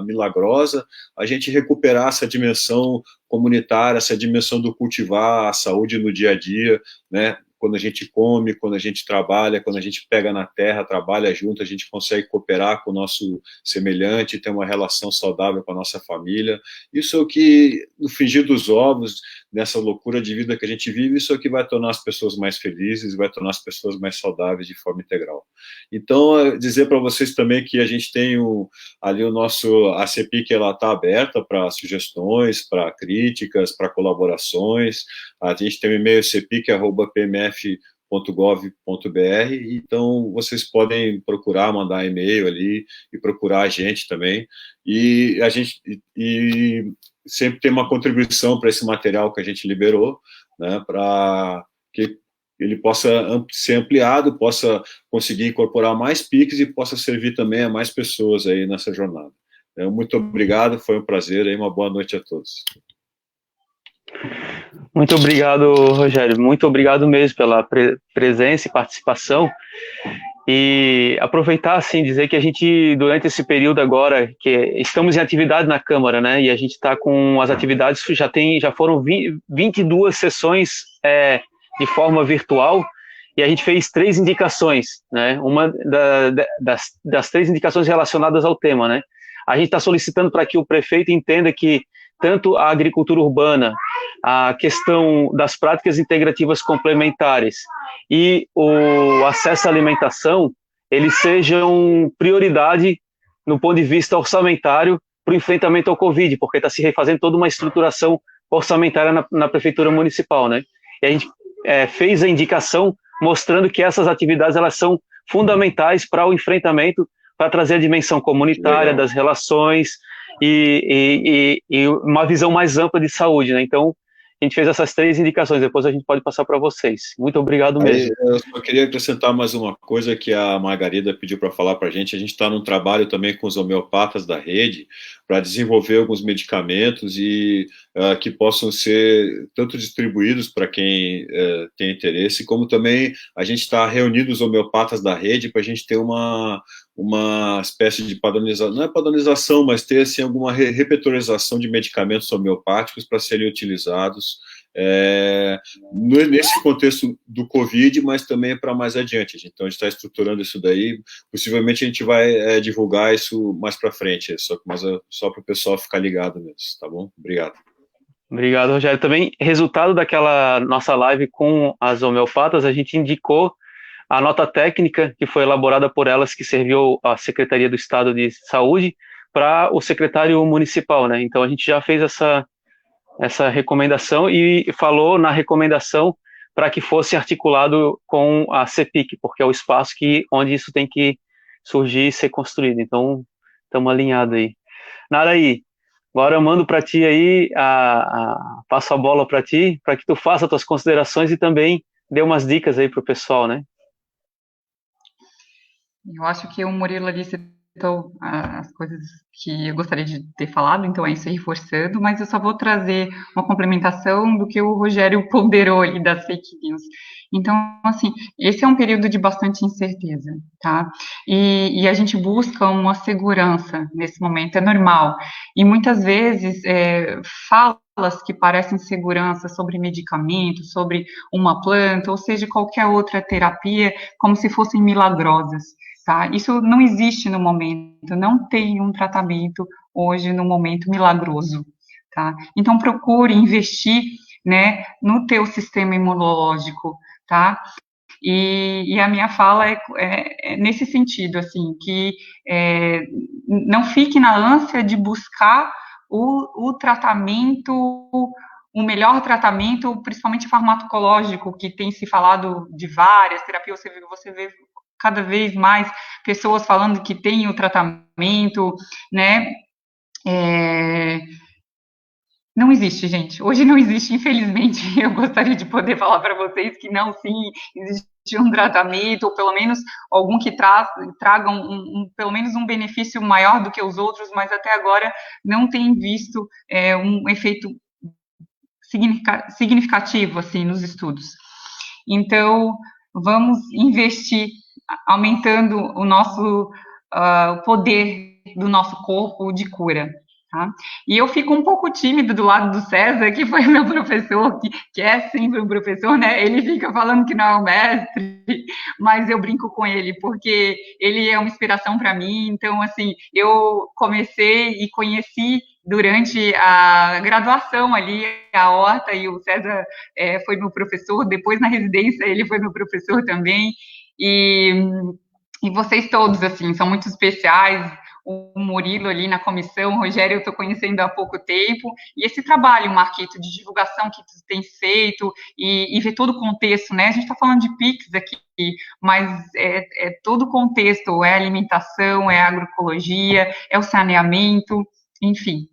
Speaker 1: milagrosa, a gente recuperar essa dimensão comunitária, essa dimensão do cultivar a saúde no dia a dia, né? Quando a gente come, quando a gente trabalha, quando a gente pega na terra, trabalha junto, a gente consegue cooperar com o nosso semelhante, ter uma relação saudável com a nossa família. Isso é o que, no frigir dos ovos, nessa loucura de vida que a gente vive, isso é o que vai tornar as pessoas mais felizes, vai tornar as pessoas mais saudáveis de forma integral. Então, dizer para vocês também que a gente tem ali a CEPIC, ela está aberta para sugestões, para críticas, para colaborações. A gente tem o e-mail cepic@pmf.gov.br, então vocês podem procurar, mandar e-mail ali e procurar a gente também, e a gente sempre tem uma contribuição para esse material que a gente liberou, né, para que ele possa ser ampliado, possa conseguir incorporar mais PICs e possa servir também a mais pessoas aí nessa jornada. Muito obrigado, foi um prazer, aí uma boa noite a todos.
Speaker 2: Muito obrigado, Rogério, muito obrigado mesmo pela presença e participação. E aproveitar, assim, dizer que a gente, durante esse período agora, que estamos em atividade na Câmara, né, e a gente está com as atividades, já foram 22 sessões de forma virtual, e a gente fez 3 indicações, né, uma das 3 indicações relacionadas ao tema, né. A gente está solicitando para que o prefeito entenda que tanto a agricultura urbana, a questão das práticas integrativas complementares e o acesso à alimentação, eles sejam prioridade no ponto de vista orçamentário para o enfrentamento ao Covid, porque está se refazendo toda uma estruturação orçamentária na prefeitura municipal, né? E a gente fez a indicação mostrando que essas atividades elas são fundamentais para o enfrentamento, para trazer a dimensão comunitária das relações e uma visão mais ampla de saúde, né? Então, a gente fez essas 3 indicações, depois a gente pode passar para vocês. Muito obrigado mesmo.
Speaker 1: Eu só queria acrescentar mais uma coisa que a Margarida pediu para falar para a gente está num trabalho também com os homeopatas da rede para desenvolver alguns medicamentos e que possam ser tanto distribuídos para quem tem interesse, como também a gente está reunindo os homeopatas da rede para a gente ter uma espécie de padronização, não é padronização, mas ter assim, alguma repertorização de medicamentos homeopáticos para serem utilizados nesse contexto do Covid, mas também para mais adiante. Então, a gente está estruturando isso daí, possivelmente a gente vai divulgar isso mais para frente, mas só para o pessoal ficar ligado mesmo, tá bom? Obrigado.
Speaker 2: Obrigado, Rogério. Também, resultado daquela nossa live com as homeopatas, a gente indicou a nota técnica que foi elaborada por elas, que serviu à Secretaria do Estado de Saúde, para o secretário municipal, né? Então, a gente já fez essa recomendação e falou na recomendação para que fosse articulado com a CEPIC, porque é o espaço onde isso tem que surgir e ser construído. Então, estamos alinhados aí. Naraí, agora eu mando para ti aí, passo a bola para ti, para que tu faça as tuas considerações e também dê umas dicas aí para o pessoal, né?
Speaker 4: Eu acho que o Murilo ali citou as coisas que eu gostaria de ter falado, então é isso, reforçando, mas eu só vou trazer uma complementação do que o Rogério ponderou ali das fake news. Então, assim, esse é um período de bastante incerteza, tá? E a gente busca uma segurança nesse momento, é normal. E muitas vezes, falas que parecem segurança sobre medicamentos, sobre uma planta, ou seja, qualquer outra terapia, como se fossem milagrosas. Tá? Isso não existe no momento, não tem um tratamento hoje no momento milagroso, tá? Então procure investir, né, no teu sistema imunológico, tá? E a minha fala é nesse sentido, assim, que não fique na ânsia de buscar o tratamento, o melhor tratamento, principalmente farmacológico, que tem se falado de várias terapias, você vê cada vez mais pessoas falando que tem o tratamento, né? Não existe, gente. Hoje não existe, infelizmente. Eu gostaria de poder falar para vocês que não, sim, existe um tratamento, ou pelo menos algum que traga pelo menos um benefício maior do que os outros, mas até agora não tem visto um efeito significativo, assim, nos estudos. Então, vamos investir aumentando o nosso poder do nosso corpo de cura. Tá? E eu fico um pouco tímida do lado do César, que foi meu professor, que é sempre um professor, né? Ele fica falando que não é o mestre, mas eu brinco com ele, porque ele é uma inspiração para mim. Então, assim, eu comecei e conheci durante a graduação ali, a horta, e o César foi meu professor, depois na residência ele foi meu professor também, e vocês todos, assim, são muito especiais, o Murilo ali na comissão, o Rogério eu estou conhecendo há pouco tempo, e esse trabalho, Marquito, de divulgação que tu tem feito, e ver todo o contexto, né, a gente está falando de PIX aqui, mas é todo o contexto, é alimentação, é agroecologia, é o saneamento, enfim.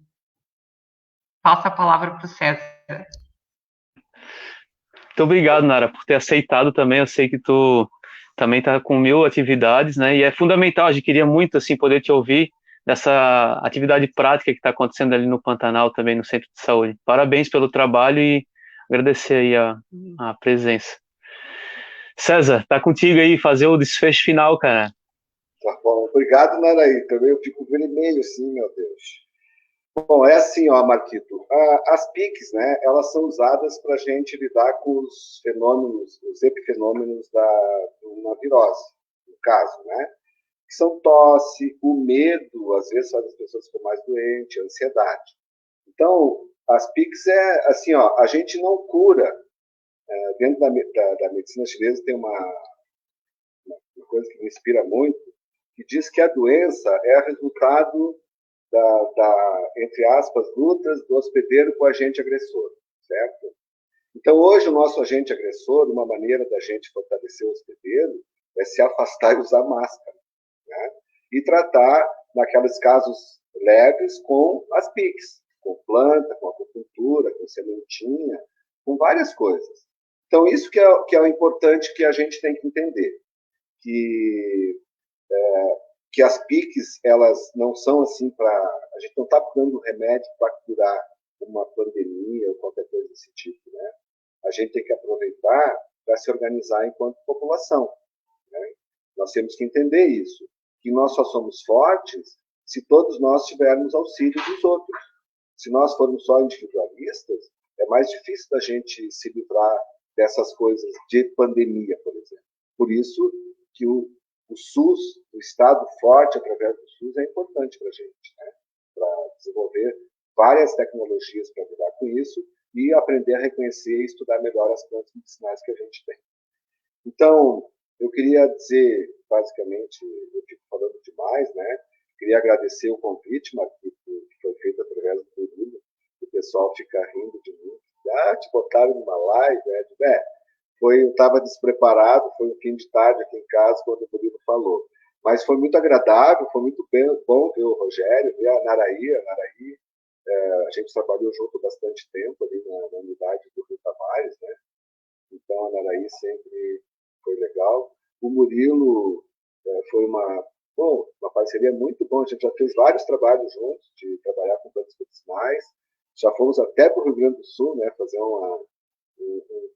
Speaker 4: Passa a palavra para o César.
Speaker 2: Muito obrigado, Nara, por ter aceitado também. Eu sei que tu também está com 1000 atividades, né? E é fundamental, a gente queria muito assim poder te ouvir dessa atividade prática que está acontecendo ali no Pantanal, também no Centro de Saúde. Parabéns pelo trabalho e agradecer aí a presença. César, tá contigo aí, fazer o desfecho final, cara.
Speaker 5: Tá bom, obrigado, Naraí. Também eu fico vermelho, sim, meu Deus. Bom, é assim, ó, Marquito, as PICs, né, elas são usadas para a gente lidar com os fenômenos, os epifenômenos de uma virose, no caso, né, que são tosse, o medo, às vezes faz as pessoas ficam mais doentes, a ansiedade. Então, as PICs é assim, ó, a gente não cura. Dentro da medicina chinesa tem uma coisa que me inspira muito, que diz que a doença é resultado entre aspas, lutas do hospedeiro com o agente agressor, certo? Então, hoje, o nosso agente agressor, uma maneira da gente fortalecer o hospedeiro, é se afastar e usar máscara, né? E tratar, naqueles casos leves, com as PICs, com planta, com acupuntura, com sementinha, com várias coisas. Então, isso que é o importante que a gente tem que entender, que as PICs, elas não são assim para... A gente não está dando remédio para curar uma pandemia ou qualquer coisa desse tipo, né? A gente tem que aproveitar para se organizar enquanto população, né? Nós temos que entender isso, que nós só somos fortes se todos nós tivermos auxílio dos outros. Se nós formos só individualistas, é mais difícil da gente se livrar dessas coisas de pandemia, por exemplo. Por isso que o SUS, o Estado forte através do SUS, é importante para a gente, né? Para desenvolver várias tecnologias para lidar com isso e aprender a reconhecer e estudar melhor as plantas medicinais que a gente tem. Então, eu queria dizer, basicamente, eu fico falando demais, né? Queria agradecer o convite, Marquito, que foi feito através do Murilo. O pessoal fica rindo de mim. Te botaram numa live, né? Eu estava despreparado, foi um fim de tarde aqui em casa quando o Murilo falou. Mas foi muito agradável, foi muito bom ver o Rogério, ver a Naraí. A gente trabalhou junto bastante tempo ali na unidade do Rio Tavares, né? Então a Naraí sempre foi legal. O Murilo foi uma parceria muito boa. A gente já fez vários trabalhos juntos, de trabalhar com plantas medicinais. Já fomos até para o Rio Grande do Sul, né? Fazer um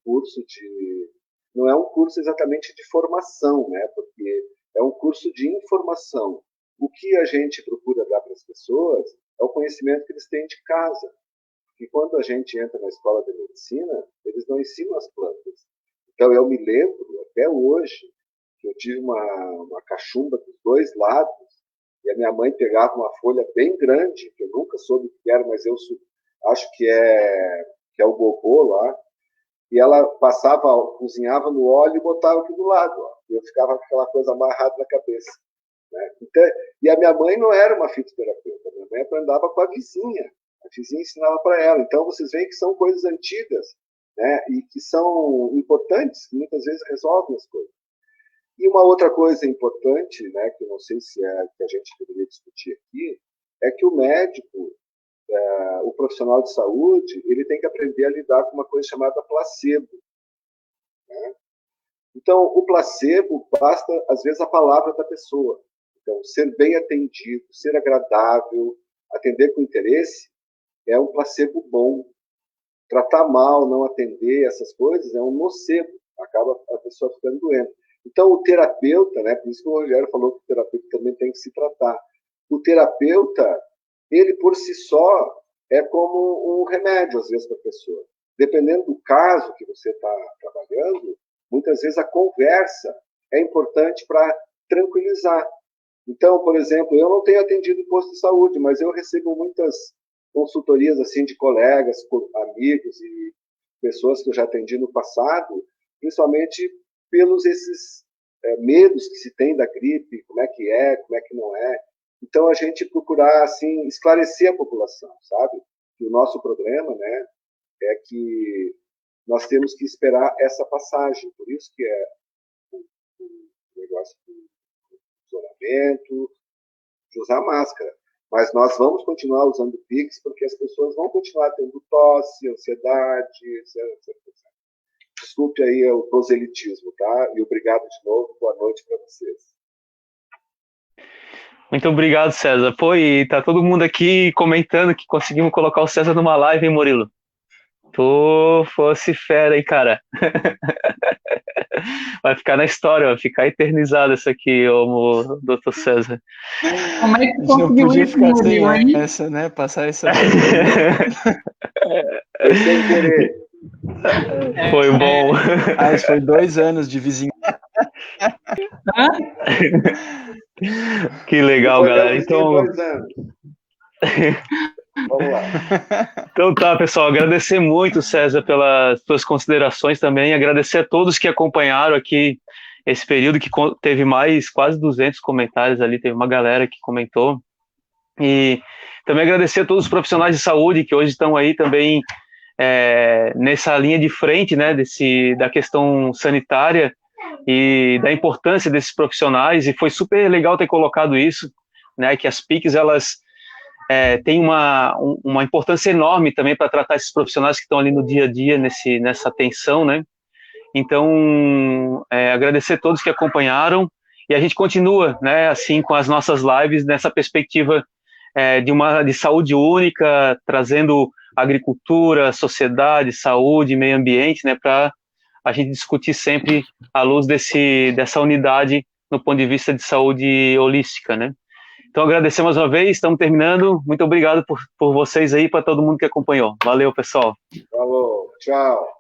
Speaker 5: curso de... Não é um curso exatamente de formação, né? Porque é um curso de informação. O que a gente procura dar para as pessoas é o conhecimento que eles têm de casa. Porque quando a gente entra na escola de medicina, eles não ensinam as plantas. Então, eu me lembro, até hoje, que eu tive uma cachumba dos dois lados, e a minha mãe pegava uma folha bem grande, que eu nunca soube o que era, mas eu acho que é o gogô lá, e ela cozinhava no óleo e botava aqui do lado, ó, e eu ficava com aquela coisa amarrada na cabeça, né? Então, e a minha mãe não era uma fitoterapeuta, a minha mãe andava com a vizinha ensinava para ela. Então, vocês veem que são coisas antigas, né? E que são importantes, que muitas vezes resolvem as coisas. E uma outra coisa importante, né, que eu não sei se é que a gente deveria discutir aqui, é que o médico, o profissional de saúde, ele tem que aprender a lidar com uma coisa chamada placebo, né? Então, o placebo basta, às vezes, a palavra da pessoa. Então, ser bem atendido, ser agradável, atender com interesse, é um placebo bom. Tratar mal, não atender, essas coisas, é um nocebo. Acaba a pessoa ficando doente. Então, o terapeuta, né, por isso que o Rogério falou que o terapeuta também tem que se tratar. O terapeuta, ele por si só, é como um remédio, às vezes, para a pessoa. Dependendo do caso que você está trabalhando, muitas vezes a conversa é importante para tranquilizar. Então, por exemplo, eu não tenho atendido em posto de saúde, mas eu recebo muitas consultorias assim de colegas, amigos e pessoas que eu já atendi no passado, principalmente pelos esses medos que se tem da gripe, como é que não é. Então, a gente procurar assim esclarecer a população, sabe? Que o nosso problema, né, é que nós temos que esperar essa passagem. Por isso que é o negócio do isolamento, de usar máscara. Mas nós vamos continuar usando PIX porque as pessoas vão continuar tendo tosse, ansiedade, etc. Desculpe aí o proselitismo, tá? E obrigado de novo. Boa noite para vocês.
Speaker 2: Muito obrigado, César. Pô, e tá todo mundo aqui comentando que conseguimos colocar o César numa live, hein, Murilo? Tu fosse fera, hein, cara? Vai ficar na história, vai ficar eternizado isso aqui, ô doutor César.
Speaker 4: Como é que conseguiu isso, Murilo, hein?
Speaker 3: Essa, né? Passar essa...
Speaker 5: Foi sem querer.
Speaker 2: Foi bom.
Speaker 3: Mas foi 2 anos de vizinho.
Speaker 2: Que legal, galera. Então...
Speaker 5: 2 anos. Vamos lá.
Speaker 2: Então tá, pessoal, agradecer muito, César, pelas suas considerações também, agradecer a todos que acompanharam aqui esse período, que teve mais quase 200 comentários ali, teve uma galera que comentou, e também agradecer a todos os profissionais de saúde que hoje estão aí também nessa linha de frente, né, da questão sanitária e da importância desses profissionais, e foi super legal ter colocado isso, né, que as PICs, elas têm uma importância enorme também para tratar esses profissionais que estão ali no dia a dia, nessa atenção, né. Então, agradecer a todos que acompanharam, e a gente continua, né, assim, com as nossas lives, nessa perspectiva de saúde única, trazendo agricultura, sociedade, saúde, meio ambiente, né, para a gente discutir sempre à luz dessa unidade no ponto de vista de saúde holística, né. Então, agradecer mais uma vez, estamos terminando. Muito obrigado por vocês aí, para todo mundo que acompanhou. Valeu, pessoal.
Speaker 5: Falou, tchau.